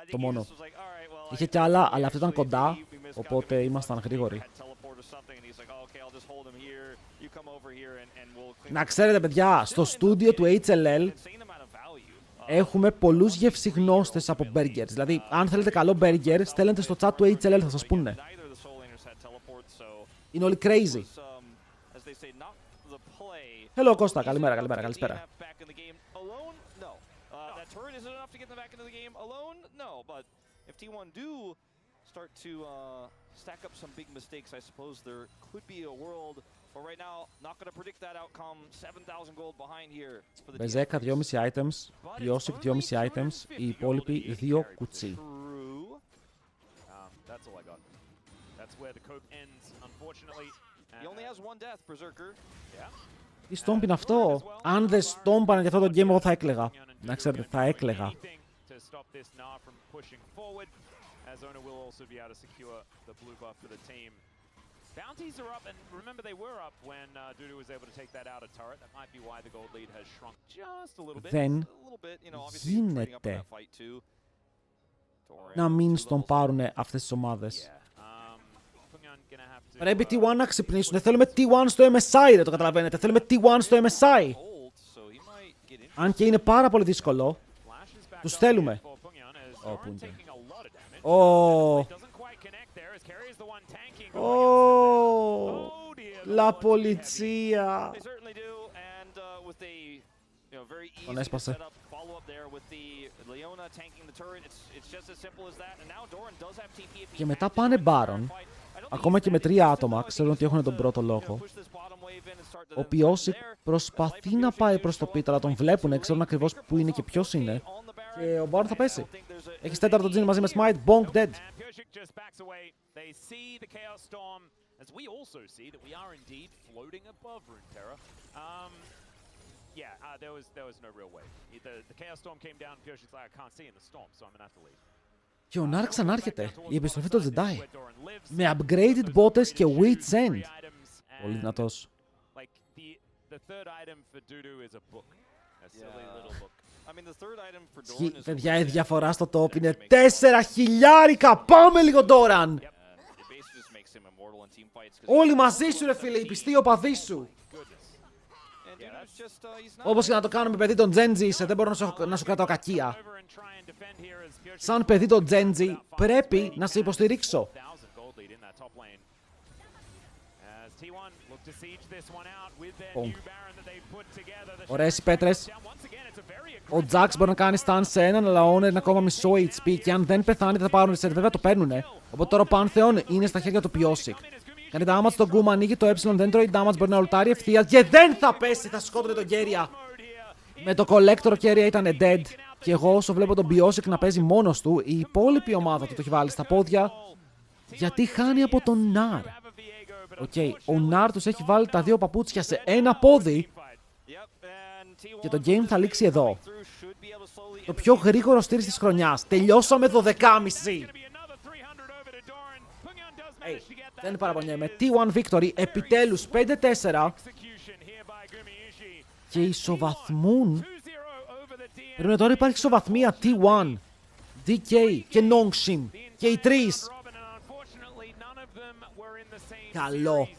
Το μόνο. Είχε κι άλλα, αλλά αυτό ήταν κοντά. Οπότε ήμασταν γρήγοροι. Να ξέρετε, παιδιά, στο στούντιο του HLL έχουμε πολλούς γευσιγνώστες από burgers. Δηλαδή, αν θέλετε καλό burger, στέλνετε στο chat του HLL, θα σας πούνε. Είναι όλοι crazy. Hello, Κώστα. Καλημέρα, καλησπέρα. If T1 do start to stack up some big mistakes, I suppose there could be a world. But right now, not going to predict that outcome. 7,000 gold behind here for the Μπεζέκα 2,5 items, Πιόσικ 2,5 items, οι υπόλοιποι 2 κουτσί. That's all I got. That's where the cope ends, unfortunately. He only has one death, Berserker. Yeah. Τι στόμπ είναι αυτό? Αν δεν στόμπανε για αυτό το game, εγώ θα έκλαιγα. Να ξέρετε, θα έκλαιγα. To stop this now from pushing forward, as Owner will also be able to secure the blue buff for the team. Bounties are up, and remember they were up when Dudu was able to take that outer turret. That might be why the gold lead has shrunk just a little bit. Δεν γίνεται να μην στον πάρουνε αυτές τις ομάδες. Πρέπει T1 να ξυπνήσουν. Θέλουμε T1 στο MSI, δεν το καταλαβαίνετε. Θέλουμε T1 στο MSI. Αν και είναι πάρα πολύ δύσκολο. Τους θέλουμε. La Polizia. Τον έσπασε. Και μετά πάνε Baron. Ακόμα και με 3 άτομα ξέρουν ότι έχουν τον πρώτο λόγο. Ο Πιόσικ προσπαθεί να πάει προς το πίτ, αλλά τον βλέπουνε, ξέρουν ακριβώς που είναι και ποιος είναι. Και ο Baron θα πέσει. Έχεις τέταρτο τζιν μαζί με Smite, bonk, dead. Και ο Narc ξανάρχεται. Η επιστροφή του Jedi. Με upgraded bottas και Wit's End. Πολύ δυνατός. Παιδιά, η διαφορά στο top είναι 4.000. Πάμε λίγο τώρα. Όλοι μαζί σου, ρε φίλε, οι πιστοί οπαδοί σου. Όπως και να το κάνουμε παιδί τον Genji, δεν μπορώ να σου κρατάω κακία. Σαν παιδί τον Genji, πρέπει να σε υποστηρίξω. Ωραίες οι πέτρες. Ο Jax μπορεί να κάνει stun σε έναν, αλλά ο Owner είναι ακόμα μισό HP και αν δεν πεθάνει θα πάρουν reset. Βέβαια το παίρνουνε. Οπότε τώρα ο Pantheon είναι στα χέρια του Piosik. Κάνει damage στον Goom, ανοίγει το δεν τρώει damage, μπορεί να ουλτάρει ευθείας και δεν θα πέσει, θα σκότωνε τον Keria. Με το Collector ο Keria ήταν dead και εγώ όσο βλέπω τον Piosik να παίζει μόνος του, η υπόλοιπη ομάδα του το έχει βάλει στα πόδια γιατί χάνει από τον Nar. Ο Nar τους έχει βάλει τα 2 παπούτσια σε ένα πόδι και το game θα λήξει εδώ. Το πιο γρήγορο στήρις της χρονιάς. Τελειώσαμε 12.30. Δεν είναι παραπονιά. Με T1 victory, επιτέλους 5-4 και ισοβαθμούν. Πρέπει τώρα υπάρχει ισοβαθμία T1, DK και Nongshim και οι 3. Καλό.